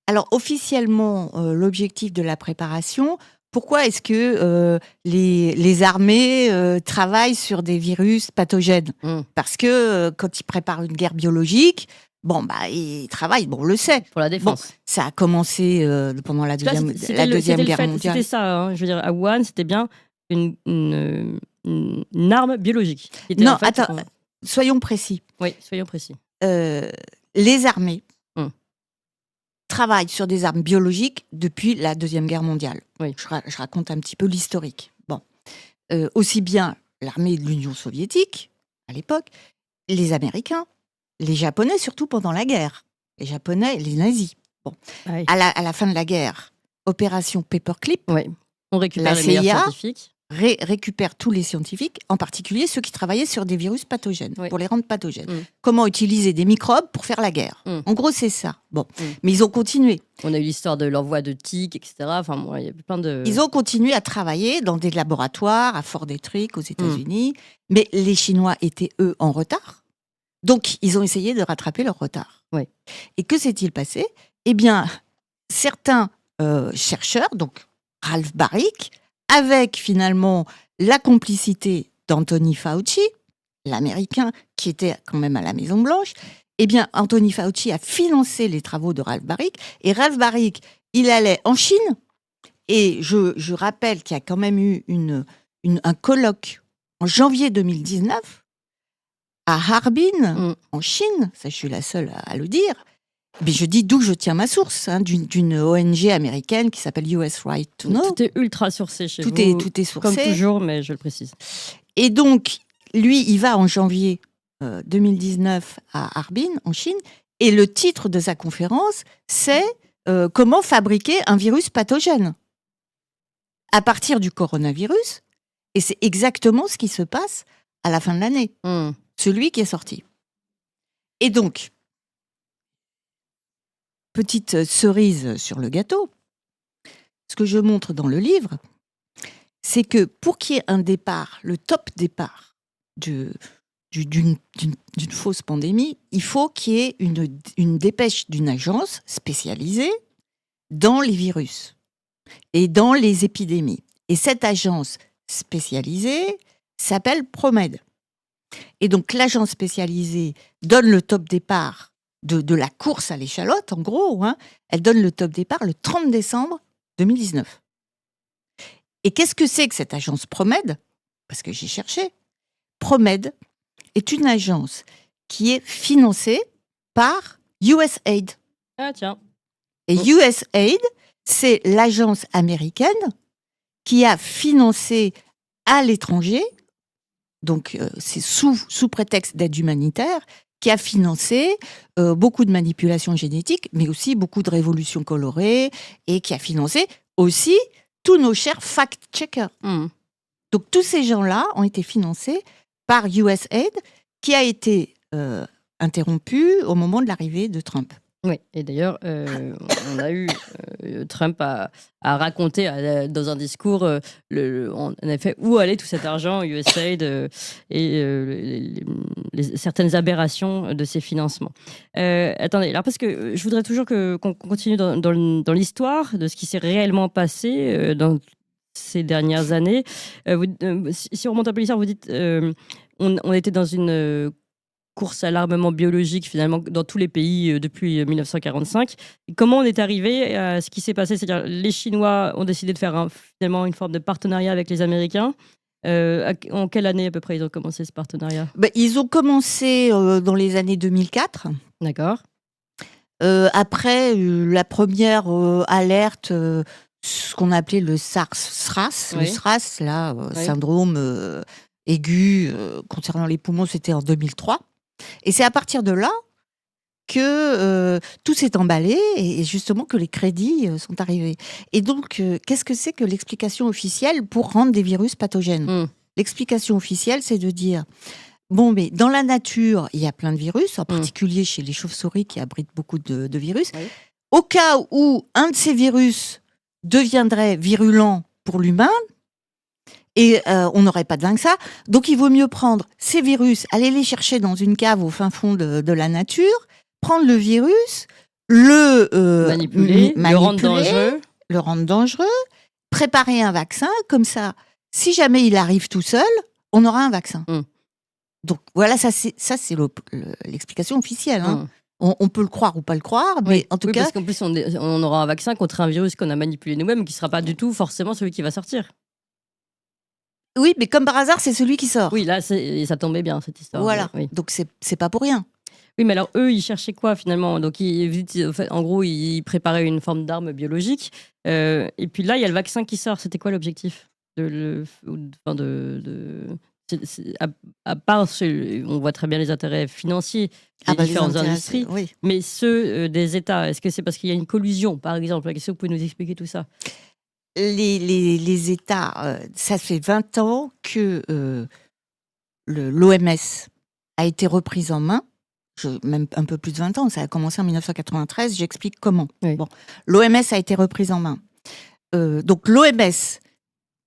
Alors, officiellement, l'objectif de la préparation, pourquoi est-ce que les armées travaillent sur des virus pathogènes ? Parce que quand ils préparent une guerre biologique, ils travaillent, on le sait. Pour la défense. Ça a commencé pendant la Deuxième Guerre mondiale. C'était ça, je veux dire, à Wuhan, c'était bien une arme biologique. Non, attends, soyons précis. Oui, soyons précis. Les armées travaillent sur des armes biologiques depuis la Deuxième Guerre mondiale. Oui. Je raconte un petit peu l'historique. Aussi bien l'armée de l'Union soviétique, à l'époque, les Américains, les Japonais, surtout pendant la guerre. Les Japonais, les nazis. À la fin de la guerre, opération Paperclip. On récupère les meilleurs scientifiques. Récupère tous les scientifiques, en particulier ceux qui travaillaient sur des virus pathogènes, pour les rendre pathogènes. Comment utiliser des microbes pour faire la guerre. En gros, c'est ça. Mais ils ont continué. On a eu l'histoire de l'envoi de tiques, etc. Enfin, il y a plein de... Ils ont continué à travailler dans des laboratoires à Fort Detrick, aux États-Unis. Mais les Chinois étaient, eux, en retard. Donc, ils ont essayé de rattraper leur retard. Et que s'est-il passé ? Eh bien, certains chercheurs, donc Ralph Baric, avec finalement la complicité d'Anthony Fauci, l'Américain qui était quand même à la Maison-Blanche, eh bien, Anthony Fauci a financé les travaux de Ralph Baric. Et Ralph Baric, il allait en Chine. Et je rappelle qu'il y a quand même eu un colloque en janvier 2019 à Harbin, en Chine, ça je suis la seule à le dire, Mais je dis d'où je tiens ma source, d'une ONG américaine qui s'appelle US Right to Know. Tout est ultra sourcé chez vous. Tout est sourcé. Comme toujours, mais je le précise. Et donc, lui, il va en janvier 2019 à Harbin, en Chine, et le titre de sa conférence, c'est comment fabriquer un virus pathogène à partir du coronavirus. Et c'est exactement ce qui se passe à la fin de l'année. Celui qui est sorti. Et donc, petite cerise sur le gâteau, ce que je montre dans le livre, c'est que pour qu'il y ait un départ, le top départ d'une fausse pandémie, il faut qu'il y ait une dépêche d'une agence spécialisée dans les virus et dans les épidémies. Et cette agence spécialisée s'appelle ProMed. Et donc l'agence spécialisée donne le top départ de la course à l'échalote, en gros, elle donne le top départ le 30 décembre 2019. Et qu'est-ce que c'est que cette agence ProMed ? Parce que j'ai cherché. ProMed est une agence qui est financée par USAID. Ah tiens. Et USAID, c'est l'agence américaine qui a financé à l'étranger, donc c'est sous prétexte d'aide humanitaire, qui a financé beaucoup de manipulations génétiques, mais aussi beaucoup de révolutions colorées, et qui a financé aussi tous nos chers fact-checkers. Donc tous ces gens-là ont été financés par USAID, qui a été interrompu au moment de l'arrivée de Trump. Oui, et d'ailleurs, on a eu Trump à raconter dans un discours, en effet, où allait tout cet argent, USAID, et certaines aberrations de ces financements. Attendez, alors parce que je voudrais toujours qu'on continue dans l'histoire de ce qui s'est réellement passé dans ces dernières années. Si on remonte un peu l'histoire, vous dites on était dans une course à l'armement biologique finalement dans tous les pays depuis 1945. Et comment on est arrivé à ce qui s'est passé ? C'est-à-dire les Chinois ont décidé de faire finalement une forme de partenariat avec les Américains. En quelle année à peu près ils ont commencé ce partenariat ? Ils ont commencé dans les années 2004. D'accord. Après la première alerte, ce qu'on appelait le SARS, oui. Le SRAS, là, Oui. syndrome aigu concernant les poumons, c'était en 2003. Et c'est à partir de là que tout s'est emballé et justement que les crédits sont arrivés. Et donc, qu'est-ce que c'est que l'explication officielle pour rendre des virus pathogènes ? L'explication officielle, c'est de dire, bon, mais dans la nature, il y a plein de virus, en particulier chez les chauves-souris qui abritent beaucoup de virus. Oui. Au cas où un de ces virus deviendrait virulent pour l'humain, et on n'aurait pas de vaincu ça. Donc, il vaut mieux prendre ces virus, aller les chercher dans une cave au fin fond de la nature, prendre le virus, le manipuler, le rendre dangereux, préparer un vaccin. Comme ça, si jamais il arrive tout seul, on aura un vaccin. Donc, voilà, ça c'est l'explication officielle. On peut le croire ou pas le croire, mais en tout cas... parce qu'en plus, on aura un vaccin contre un virus qu'on a manipulé nous-mêmes, qui ne sera pas du tout forcément celui qui va sortir. Oui, mais comme par hasard, c'est celui qui sort. Oui, là, ça tombait bien, cette histoire. Voilà, oui. Donc c'est pas pour rien. Oui, mais alors, eux, ils cherchaient quoi, finalement ? Donc, en gros, ils préparaient une forme d'arme biologique. Et puis là, il y a le vaccin qui sort. C'était quoi l'objectif ? À part, on voit très bien les intérêts financiers des différentes industries, oui. Mais ceux des États, est-ce que c'est parce qu'il y a une collusion, par exemple ? Est-ce que vous pouvez nous expliquer tout ça ? Les États, ça fait 20 ans que l'OMS a été reprise en main, même un peu plus de 20 ans, ça a commencé en 1993, j'explique comment. Oui. Bon, l'OMS a été reprise en main. Donc l'OMS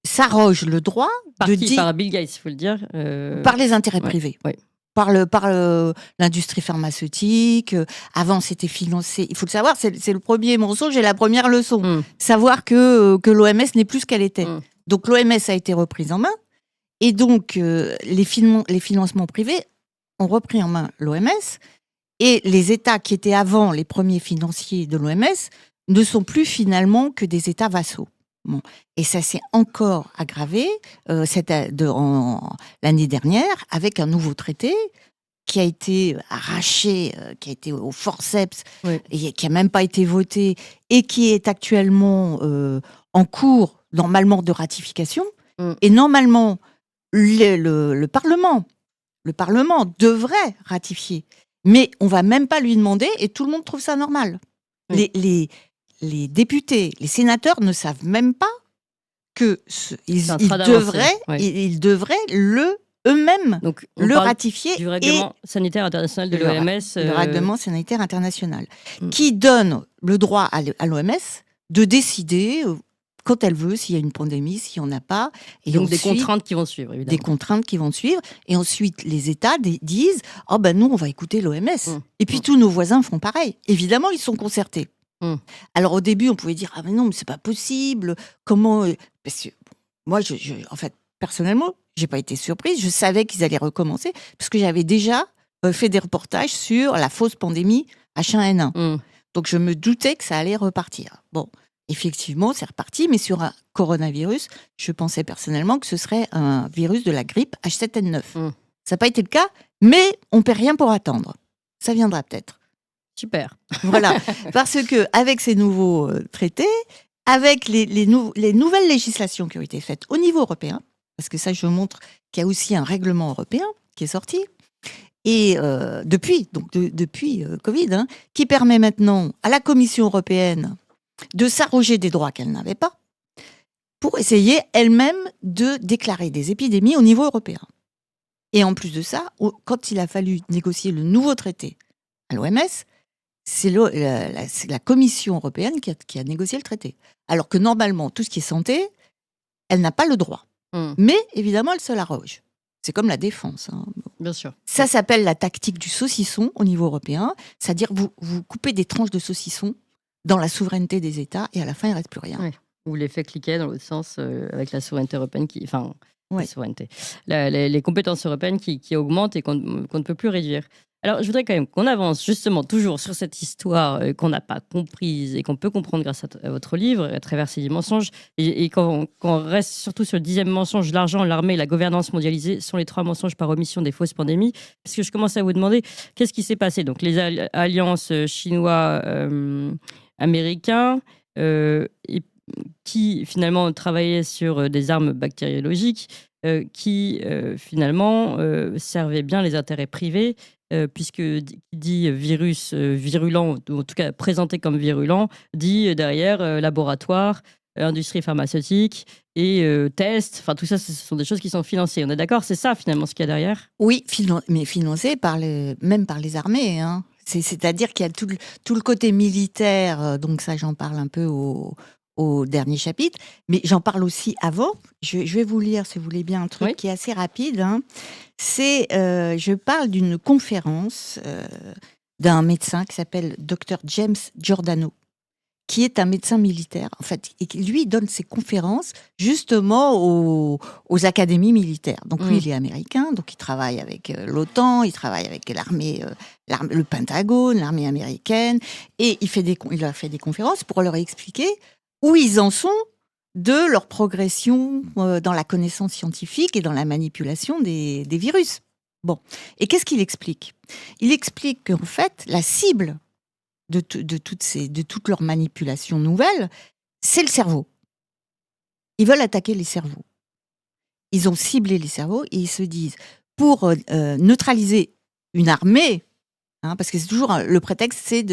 s'arroge le droit de dire... Par Bill Gates, il faut le dire. Par les intérêts privés. Ouais. Par l'industrie pharmaceutique. Avant, c'était financé. Il faut le savoir, c'est le premier mensonge et la première leçon. Savoir que l'OMS n'est plus ce qu'elle était. Donc, l'OMS a été reprise en main. Et donc, les financements privés ont repris en main l'OMS. Et les États qui étaient avant les premiers financiers de l'OMS ne sont plus finalement que des États vassaux. Bon. Et ça s'est encore aggravé l'année dernière avec un nouveau traité qui a été arraché, qui a été au forceps, Oui. et qui n'a même pas été voté, et qui est actuellement en cours, normalement, de ratification. Et normalement, le Parlement devrait ratifier. Mais on ne va même pas lui demander, et tout le monde trouve ça normal. Oui. Les députés, les sénateurs ne savent même pas que ils en train d'avancer. devraient, ils devraient eux-mêmes Donc, on le parle ratifier. du règlement sanitaire international de Le l'OMS. Le règlement sanitaire international, Mm. qui donne le droit à l'OMS de décider quand elle veut s'il y a une pandémie, s'il n'y en a pas. Et donc des ensuite, contraintes qui vont suivre, évidemment. des contraintes qui vont suivre. Et ensuite, les États disent « Oh ben nous, on va écouter l'OMS. Et puis tous nos voisins font pareil. Évidemment, ils sont concertés. Alors au début, on pouvait dire « Ah mais non, mais c'est pas possible. Comment… » Parce que moi, en fait, personnellement, j'ai pas été surprise. Je savais qu'ils allaient recommencer parce que j'avais déjà fait des reportages sur la fausse pandémie H1N1. Donc je me doutais que ça allait repartir. Bon, effectivement, c'est reparti, mais sur un coronavirus, je pensais personnellement que ce serait un virus de la grippe H7N9. Ça n'a pas été le cas, mais on ne perd rien pour attendre. Ça viendra peut-être. Super. Voilà, parce que avec ces nouveaux traités, avec les nouvelles législations qui ont été faites au niveau européen, parce que ça, je montre qu'il y a aussi un règlement européen qui est sorti, et depuis Covid, qui permet maintenant à la Commission européenne de s'arroger des droits qu'elle n'avait pas, pour essayer elle-même de déclarer des épidémies au niveau européen. Et en plus de ça, quand il a fallu négocier le nouveau traité à l'OMS, c'est la Commission européenne qui a négocié le traité. Alors que normalement, tout ce qui est santé, elle n'a pas le droit. Mais évidemment, elle se l'arroge. C'est comme la défense. Bien sûr. Ça s'appelle la tactique du saucisson au niveau européen. C'est-à-dire vous coupez des tranches de saucisson dans la souveraineté des États et à la fin, il ne reste plus rien. Oui. Ou l'effet cliquet dans l'autre sens avec la souveraineté européenne Ouais. la souveraineté. Les compétences européennes qui augmentent et qu'on ne peut plus réduire. Alors, je voudrais quand même qu'on avance justement toujours sur cette histoire qu'on n'a pas comprise et qu'on peut comprendre grâce à votre livre, à travers ces 10 mensonges, et qu'on reste surtout sur le 10e mensonge, l'argent, l'armée, la gouvernance mondialisée sont les 3 mensonges par omission des fausses pandémies. Parce que je commence à vous demander, qu'est-ce qui s'est passé ? Donc, les alliances chinois-américains qui finalement travaillaient sur des armes bactériologiques qui finalement servaient bien les intérêts privés, puisque dit virus virulent, ou en tout cas présenté comme virulent, dit derrière laboratoire, industrie pharmaceutique et tests. Enfin, tout ça, ce sont des choses qui sont financées. On est d'accord ? C'est ça finalement ce qu'il y a derrière ? Oui, mais financé même par les armées. C'est-à-dire qu'il y a tout le côté militaire, donc ça j'en parle un peu au dernier chapitre, mais j'en parle aussi avant. Je vais vous lire, si vous voulez bien, un truc qui est assez rapide. Je parle d'une conférence d'un médecin qui s'appelle Dr James Giordano, qui est un médecin militaire, en fait, et qui, lui, donne ses conférences justement aux académies militaires. Donc, lui, il est américain, donc il travaille avec l'OTAN, il travaille avec l'armée, le Pentagone, l'armée américaine, et il a fait des conférences pour leur expliquer où ils en sont de leur progression dans la connaissance scientifique et dans la manipulation des virus. Bon, et qu'est-ce qu'il explique ? Il explique qu'en fait, la cible de toutes leurs manipulations nouvelles, c'est le cerveau. Ils veulent attaquer les cerveaux. Ils ont ciblé les cerveaux et ils se disent, pour neutraliser une armée, parce que c'est toujours le prétexte, c'est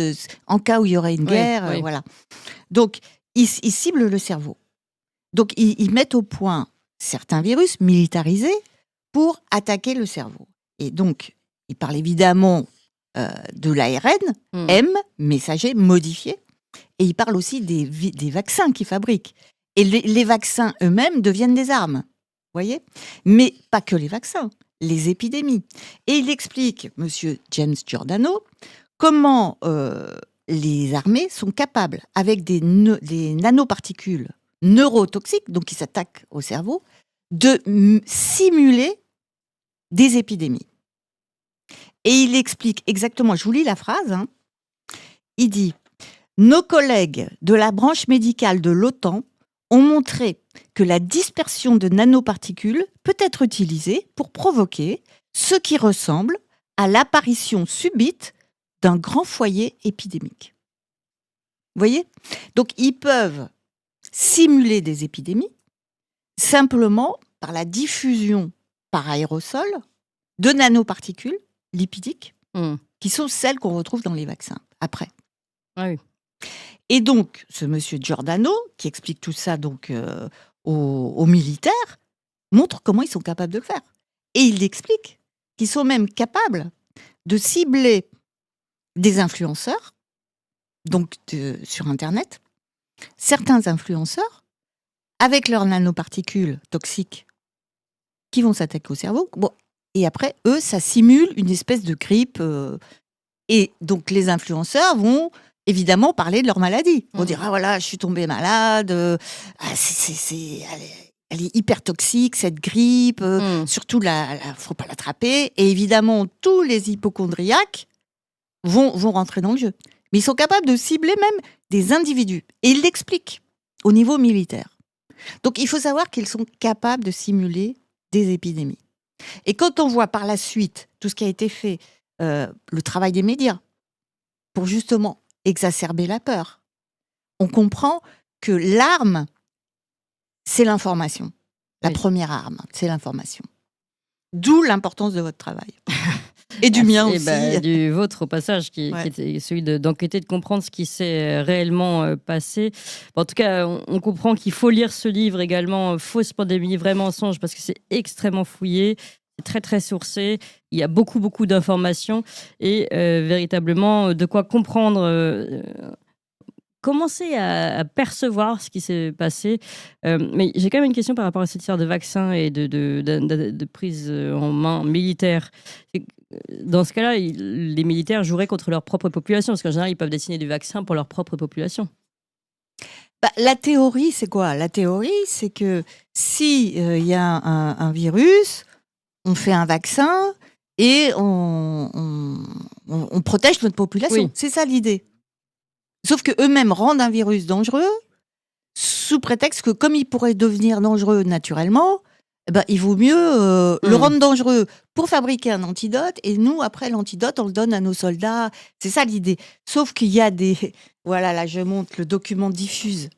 en cas où il y aurait une guerre, voilà. Donc, ils ciblent le cerveau. Donc, ils mettent au point certains virus militarisés pour attaquer le cerveau. Et donc, ils parlent évidemment de l'ARN, M, messager, modifié. Et ils parlent aussi des vaccins qu'ils fabriquent. Et les vaccins eux-mêmes deviennent des armes. Vous voyez ? Mais pas que les vaccins, les épidémies. Et il explique, monsieur James Giordano, comment les armées sont capables, avec des nanoparticules neurotoxiques, donc qui s'attaquent au cerveau, de simuler des épidémies. Et il explique exactement, je vous lis la phrase, il dit « Nos collègues de la branche médicale de l'OTAN ont montré que la dispersion de nanoparticules peut être utilisée pour provoquer ce qui ressemble à l'apparition subite d'un grand foyer épidémique. Vous voyez ? Donc, ils peuvent simuler des épidémies simplement par la diffusion par aérosol de nanoparticules lipidiques qui sont celles qu'on retrouve dans les vaccins après. Ah oui. Et donc, ce monsieur Giordano, qui explique tout ça donc, aux militaires, montre comment ils sont capables de le faire. Et il explique qu'ils sont même capables de cibler des influenceurs, donc sur Internet, certains influenceurs, avec leurs nanoparticules toxiques qui vont s'attaquer au cerveau. Bon, et après, eux, ça simule une espèce de grippe. Et donc, les influenceurs vont évidemment parler de leur maladie. On dira, voilà, je suis tombée malade, elle est hyper toxique, cette grippe, surtout, faut pas l'attraper. Et évidemment, tous les hypocondriaques vont rentrer dans le jeu. Mais ils sont capables de cibler même des individus. Et ils l'expliquent au niveau militaire. Donc, il faut savoir qu'ils sont capables de simuler des épidémies. Et quand on voit par la suite tout ce qui a été fait, le travail des médias, pour justement exacerber la peur, on comprend que l'arme, c'est l'information. La première arme, c'est l'information. D'où l'importance de votre travail. Et du mien aussi. Du vôtre au passage, qui était celui d'enquêter, de comprendre ce qui s'est réellement passé. Bon, en tout cas, on comprend qu'il faut lire ce livre également, Fausse pandémie, vrai mensonge, parce que c'est extrêmement fouillé, c'est très très sourcé, il y a beaucoup beaucoup d'informations et véritablement de quoi comprendre. Commencer à percevoir ce qui s'est passé. Mais j'ai quand même une question par rapport à cette histoire de vaccin et de prise en main militaire. Dans ce cas-là, les militaires joueraient contre leur propre population, parce qu'en général, ils peuvent dessiner du vaccin pour leur propre population. La théorie, c'est quoi ? La théorie, c'est que si y a un virus, on fait un vaccin et on protège notre population. Oui. C'est ça l'idée. Sauf qu'eux-mêmes rendent un virus dangereux sous prétexte que comme il pourrait devenir dangereux naturellement, il vaut mieux le rendre dangereux pour fabriquer un antidote et nous, après l'antidote, on le donne à nos soldats. C'est ça l'idée. Sauf qu'il y a des... Voilà, là je montre le document diffuse.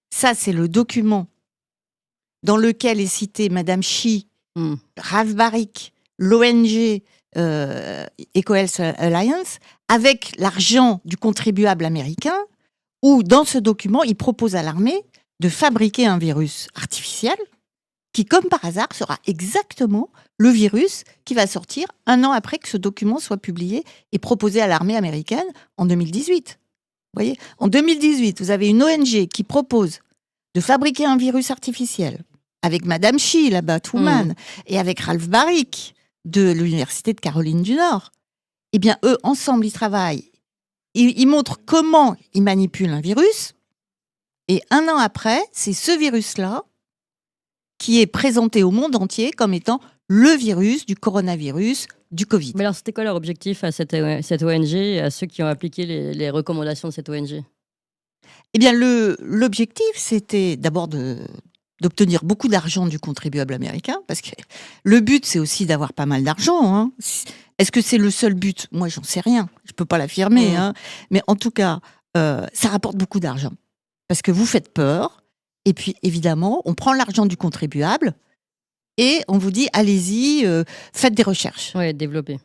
Ça, c'est le document dans lequel est cité Madame Xi, Ralph Baric, l'ONG EcoHealth Alliance, avec l'argent du contribuable américain, où dans ce document, il propose à l'armée de fabriquer un virus artificiel qui, comme par hasard, sera exactement le virus qui va sortir un an après que ce document soit publié et proposé à l'armée américaine en 2018. Vous voyez ? En 2018, vous avez une ONG qui propose de fabriquer un virus artificiel avec Madame Xi, là-bas, Truman, et avec Ralph Baric de l'Université de Caroline du Nord. Eh bien, eux, ensemble, ils travaillent. Ils montrent comment ils manipulent un virus. Et un an après, c'est ce virus-là qui est présenté au monde entier comme étant le virus du coronavirus, du Covid. Mais alors, c'était quoi leur objectif à cette ONG et à ceux qui ont appliqué les recommandations de cette ONG ? Eh bien, l'objectif, c'était d'abord d'obtenir beaucoup d'argent du contribuable américain, parce que le but, c'est aussi d'avoir pas mal d'argent. Hein. Est-ce que c'est le seul but ? Moi, j'en sais rien. Je ne peux pas l'affirmer. Hein. Mais en tout cas, ça rapporte beaucoup d'argent. Parce que vous faites peur. Et puis, évidemment, on prend l'argent du contribuable et on vous dit, allez-y, faites des recherches. Oui, développer.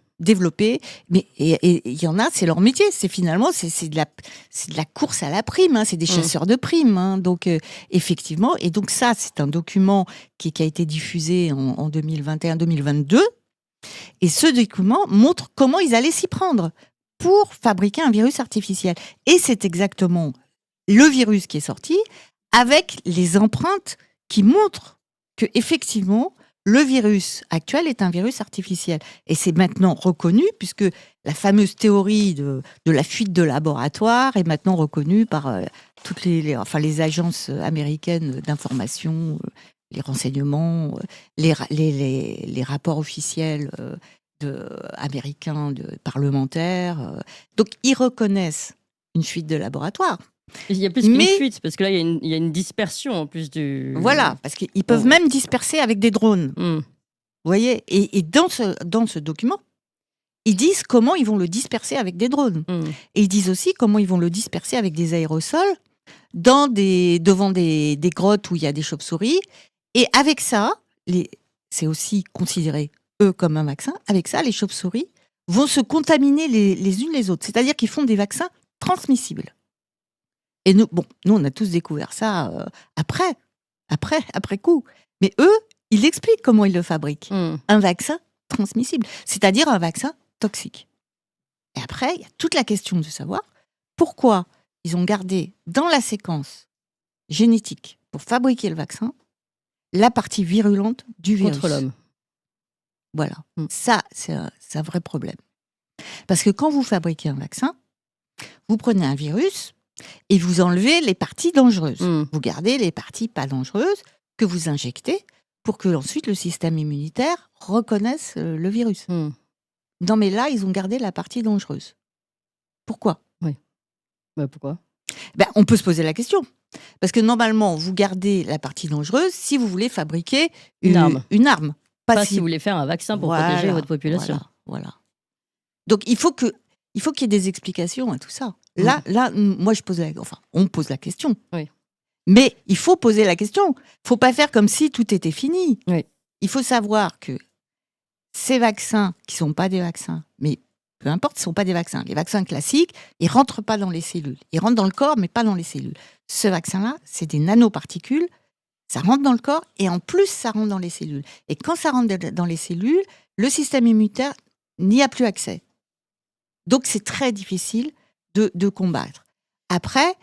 Mais il y en a, c'est leur métier. C'est finalement, c'est de la course à la prime. Hein, c'est des chasseurs de primes. Hein, donc, effectivement. Et donc, ça, c'est un document qui a été diffusé en 2021-2022. Et ce document montre comment ils allaient s'y prendre pour fabriquer un virus artificiel. Et c'est exactement le virus qui est sorti avec les empreintes qui montrent que effectivement le virus actuel est un virus artificiel. Et c'est maintenant reconnu, puisque la fameuse théorie de la fuite de laboratoire est maintenant reconnue par toutes les agences américaines d'information, les renseignements, les rapports officiels américains, parlementaires. Donc, ils reconnaissent une fuite de laboratoire. Il y a plus qu'une fuite, parce que là, il y a une dispersion en plus du... Voilà, parce qu'ils peuvent même disperser avec des drones. Vous voyez ? Et dans ce document, ils disent comment ils vont le disperser avec des drones. Et ils disent aussi comment ils vont le disperser avec des aérosols devant des grottes où il y a des chauves-souris. Et avec ça, c'est aussi considéré, eux, comme un vaccin. Avec ça, les chauves-souris vont se contaminer les unes les autres. C'est-à-dire qu'ils font des vaccins transmissibles. Et nous, on a tous découvert ça après coup. Mais eux, ils expliquent comment ils le fabriquent. Un vaccin transmissible, c'est-à-dire un vaccin toxique. Et après, il y a toute la question de savoir pourquoi ils ont gardé dans la séquence génétique pour fabriquer le vaccin la partie virulente du virus. Contre l'homme. Voilà. Ça, c'est un vrai problème. Parce que quand vous fabriquez un vaccin, vous prenez un virus et vous enlevez les parties dangereuses. Vous gardez les parties pas dangereuses que vous injectez pour que ensuite le système immunitaire reconnaisse le virus. Non, mais là, ils ont gardé la partie dangereuse. Pourquoi ? Oui. Pourquoi ? On peut se poser la question. Parce que normalement, vous gardez la partie dangereuse si vous voulez fabriquer une arme. Pas si vous voulez faire un vaccin pour protéger votre population. Voilà. Donc, il faut qu'il y ait des explications à tout ça. Là, moi, on pose la question. Oui. Mais il faut poser la question. Il ne faut pas faire comme si tout était fini. Oui. Il faut savoir que ces vaccins, qui ne sont pas des vaccins, mais peu importe, ce ne sont pas des vaccins. Les vaccins classiques, ils ne rentrent pas dans les cellules. Ils rentrent dans le corps, mais pas dans les cellules. Ce vaccin-là, c'est des nanoparticules. Ça rentre dans le corps et en plus, ça rentre dans les cellules. Et quand ça rentre dans les cellules, le système immunitaire n'y a plus accès. Donc, c'est très difficile de combattre. Après,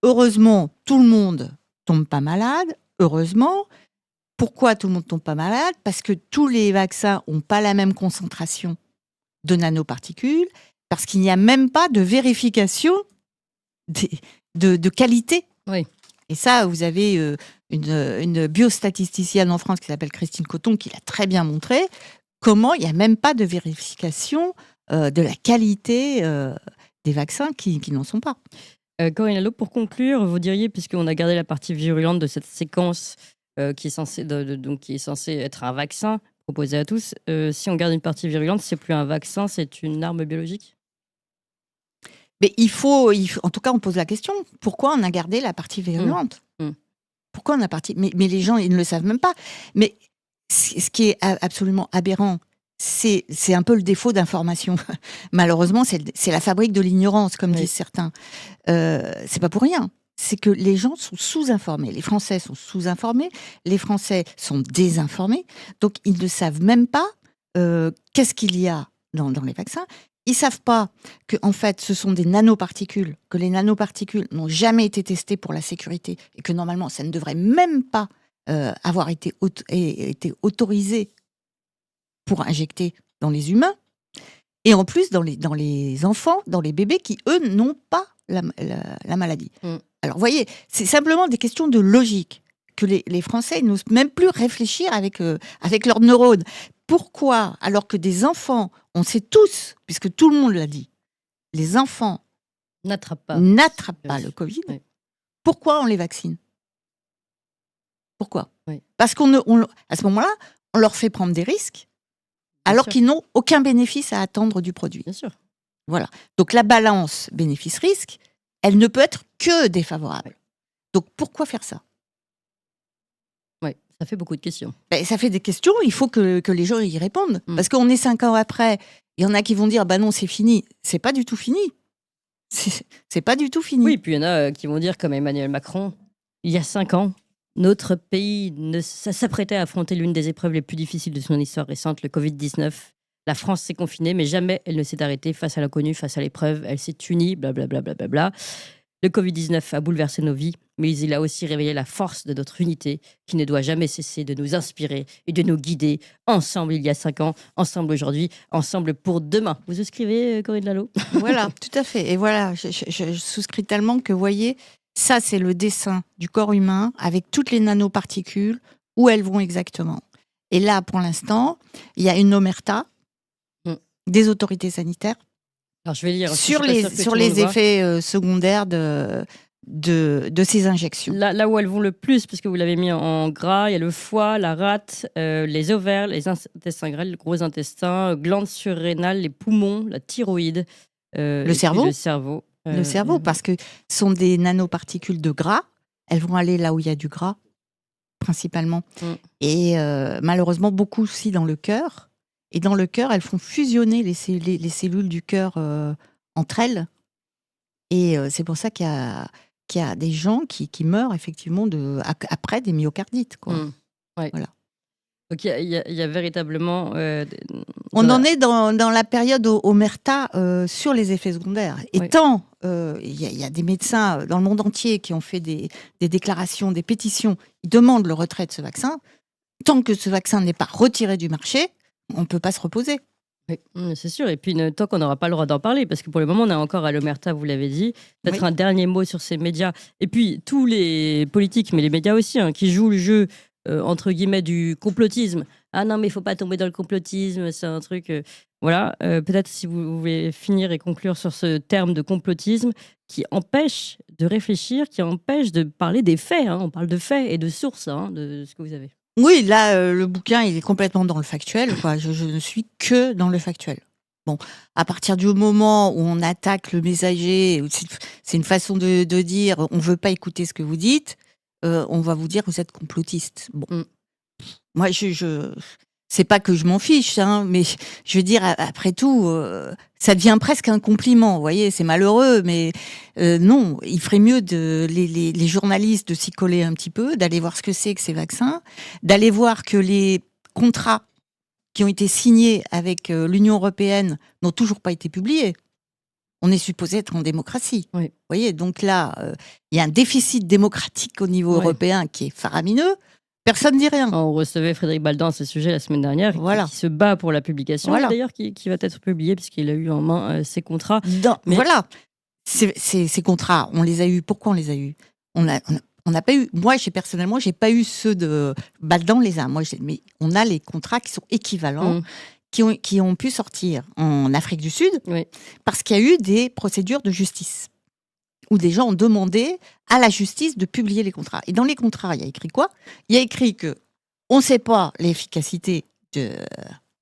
heureusement, tout le monde tombe pas malade. Heureusement. Pourquoi tout le monde tombe pas malade ? Parce que tous les vaccins n'ont pas la même concentration de nanoparticules, parce qu'il n'y a même pas de vérification de qualité. Oui. Et ça, vous avez une biostatisticienne en France qui s'appelle Christine Coton qui l'a très bien montré, comment il n'y a même pas de vérification de la qualité des vaccins qui n'en sont pas. Corinne Lalo, pour conclure, vous diriez, puisqu'on a gardé la partie virulente de cette séquence qui est censée être un vaccin proposé à tous, si on garde une partie virulente, c'est plus un vaccin, c'est une arme biologique ? Mais il faut, en tout cas, on pose la question, pourquoi on a gardé la partie virulente ? Pourquoi on a parti ? Mais les gens, ils ne le savent même pas. Mais ce qui est absolument aberrant, c'est un peu le défaut d'information. Malheureusement, c'est la fabrique de l'ignorance, comme disent certains. C'est pas pour rien. C'est que les gens sont sous-informés. Les Français sont sous-informés. Les Français sont désinformés. Donc, ils ne savent même pas qu'est-ce qu'il y a dans les vaccins. Ils ne savent pas que, en fait, ce sont des nanoparticules, que les nanoparticules n'ont jamais été testées pour la sécurité et que, normalement, ça ne devrait même pas avoir été autorisé pour injecter dans les humains. Et en plus, dans les enfants, dans les bébés qui, eux, n'ont pas la maladie. Alors, vous voyez, c'est simplement des questions de logique que les Français n'osent même plus réfléchir avec leurs neurones. Pourquoi, alors que des enfants, on sait tous, puisque tout le monde l'a dit, les enfants n'attrapent pas le Covid, pourquoi on les vaccine ? Pourquoi ? Parce qu'à ce moment-là, on leur fait prendre des risques, alors qu'ils n'ont aucun bénéfice à attendre du produit. Bien sûr. Voilà. Donc la balance bénéfice-risque, elle ne peut être que défavorable. Donc pourquoi faire ça ? Oui, ça fait beaucoup de questions. Ça fait des questions, il faut que les gens y répondent. Parce qu'on est 5 ans après, il y en a qui vont dire, non, c'est fini. C'est pas du tout fini. C'est pas du tout fini. Oui, puis il y en a qui vont dire, comme Emmanuel Macron, il y a 5 ans, notre pays s'apprêtait à affronter l'une des épreuves les plus difficiles de son histoire récente, le Covid-19. La France s'est confinée, mais jamais elle ne s'est arrêtée face à l'inconnu, face à l'épreuve. Elle s'est unie, blablabla. Le Covid-19 a bouleversé nos vies, mais il a aussi réveillé la force de notre unité qui ne doit jamais cesser de nous inspirer et de nous guider. Ensemble il y a 5 ans, ensemble aujourd'hui, ensemble pour demain. Vous souscrivez, Corinne Lalo ? Voilà, tout à fait. Et voilà, je souscris tellement que, vous voyez, ça c'est le dessin du corps humain avec toutes les nanoparticules, où elles vont exactement. Et là, pour l'instant, il y a une omerta des autorités sanitaires. Alors, je vais lire sur les effets secondaires de de ces injections. Là où elles vont le plus, parce que vous l'avez mis en gras, il y a le foie, la rate, les ovaires, les intestins grêles, le gros intestin, glandes surrénales, les poumons, la thyroïde, le cerveau. Le cerveau, parce que ce sont des nanoparticules de gras. Elles vont aller là où il y a du gras, principalement. Et malheureusement, beaucoup aussi dans le cœur. Et dans le cœur, elles font fusionner les cellules du cœur entre elles. Et c'est pour ça qu'il y a des gens qui meurent effectivement après des myocardites. Quoi. Ouais. Voilà. Donc il y a véritablement... On en est dans la période omerta sur les effets secondaires. Et tant il y a des médecins dans le monde entier qui ont fait des déclarations, des pétitions, ils demandent le retrait de ce vaccin. Tant que ce vaccin n'est pas retiré du marché, on ne peut pas se reposer. Oui, c'est sûr. Et puis, tant qu'on n'aura pas le droit d'en parler, parce que pour le moment, on est encore à l'omerta, vous l'avez dit. Peut-être un dernier mot sur ces médias. Et puis, tous les politiques, mais les médias aussi, qui jouent le jeu, entre guillemets, du complotisme. Ah non, mais il ne faut pas tomber dans le complotisme, c'est un truc... Voilà, peut-être si vous voulez finir et conclure sur ce terme de complotisme qui empêche de réfléchir, qui empêche de parler des faits. On parle de faits et de sources, de ce que vous avez. Oui, là, le bouquin, il est complètement dans le factuel. Quoi. Je ne suis que dans le factuel. Bon, à partir du moment où on attaque le messager, c'est une façon de dire on ne veut pas écouter ce que vous dites, on va vous dire que vous êtes complotiste. Bon, moi, c'est pas que je m'en fiche, mais je veux dire, après tout, ça devient presque un compliment, vous voyez, c'est malheureux, mais non, il ferait mieux les journalistes de s'y coller un petit peu, d'aller voir ce que c'est que ces vaccins, d'aller voir que les contrats qui ont été signés avec l'Union européenne n'ont toujours pas été publiés. On est supposé être en démocratie. Oui. Vous voyez, donc là, il y a un déficit démocratique au niveau européen qui est faramineux. Personne ne dit rien. On recevait Frédéric Baldan à ce sujet la semaine dernière, qui se bat pour la publication, et d'ailleurs qui va être publié puisqu'il a eu en main ses contrats. Voilà, ces contrats, on les a eus. Pourquoi on les a eus ? On n'a pas eu. Moi, personnellement, j'ai pas eu ceux de Baldan les a. Mais on a les contrats qui sont équivalents, qui ont pu sortir en Afrique du Sud, parce qu'il y a eu des procédures de justice où des gens ont demandé à la justice de publier les contrats. Et dans les contrats, il y a écrit quoi ? Il y a écrit qu'on ne sait pas l'efficacité de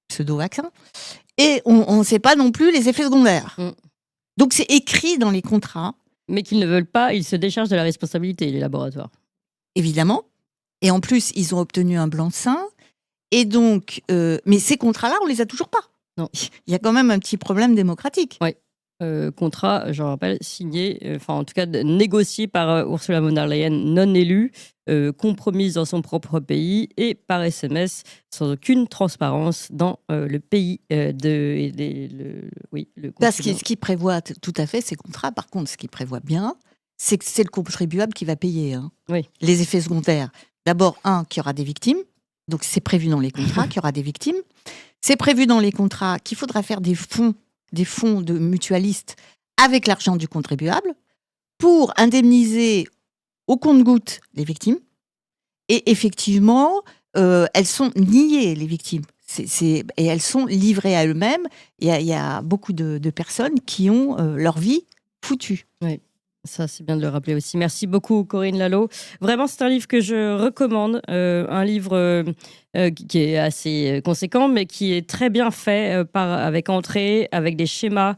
pseudo-vaccin et on ne sait pas non plus les effets secondaires. Donc c'est écrit dans les contrats. Mais qu'ils ne veulent pas, ils se déchargent de la responsabilité, les laboratoires. Évidemment. Et en plus, ils ont obtenu un blanc-seing. Et donc, mais ces contrats-là, on ne les a toujours pas. Non. Il y a quand même un petit problème démocratique. Oui. Contrat, je rappelle, signé, en tout cas négocié par Ursula von der Leyen, non élue, compromise dans son propre pays et par SMS, sans aucune transparence dans le pays le Parce que ce qui prévoit tout à fait ces contrats, par contre, ce qui prévoit bien, c'est que c'est le contribuable qui va payer les effets secondaires. D'abord, qu'il y aura des victimes. Donc, c'est prévu dans les contrats qu'il y aura des victimes. C'est prévu dans les contrats qu'il faudra faire des fonds de mutualistes avec l'argent du contribuable pour indemniser au compte-gouttes les victimes. Et effectivement, elles sont niées, les victimes. Et elles sont livrées à eux-mêmes. Il y a beaucoup de personnes qui ont leur vie foutue. Oui. Ça, c'est bien de le rappeler aussi. Merci beaucoup, Corinne Lalo. Vraiment, c'est un livre que je recommande. Un livre qui est assez conséquent, mais qui est très bien fait, avec entrée, avec des schémas.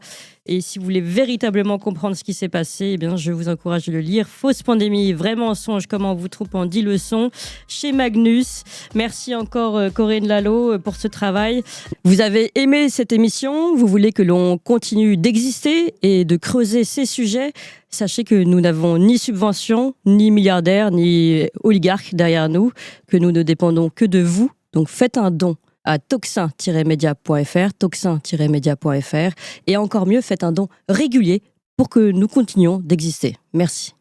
Et si vous voulez véritablement comprendre ce qui s'est passé, eh bien, je vous encourage de le lire. Fausse pandémie, vraiment songe, comment vous trouve en 10 leçons, chez Magnus. Merci encore, Corinne Lalo, pour ce travail. Vous avez aimé cette émission, vous voulez que l'on continue d'exister et de creuser ces sujets. Sachez que nous n'avons ni subvention, ni milliardaires, ni oligarques derrière nous, que nous ne dépendons que de vous. Donc faites un don à toxin-media.fr, toxin-media.fr, et encore mieux, faites un don régulier pour que nous continuions d'exister. Merci.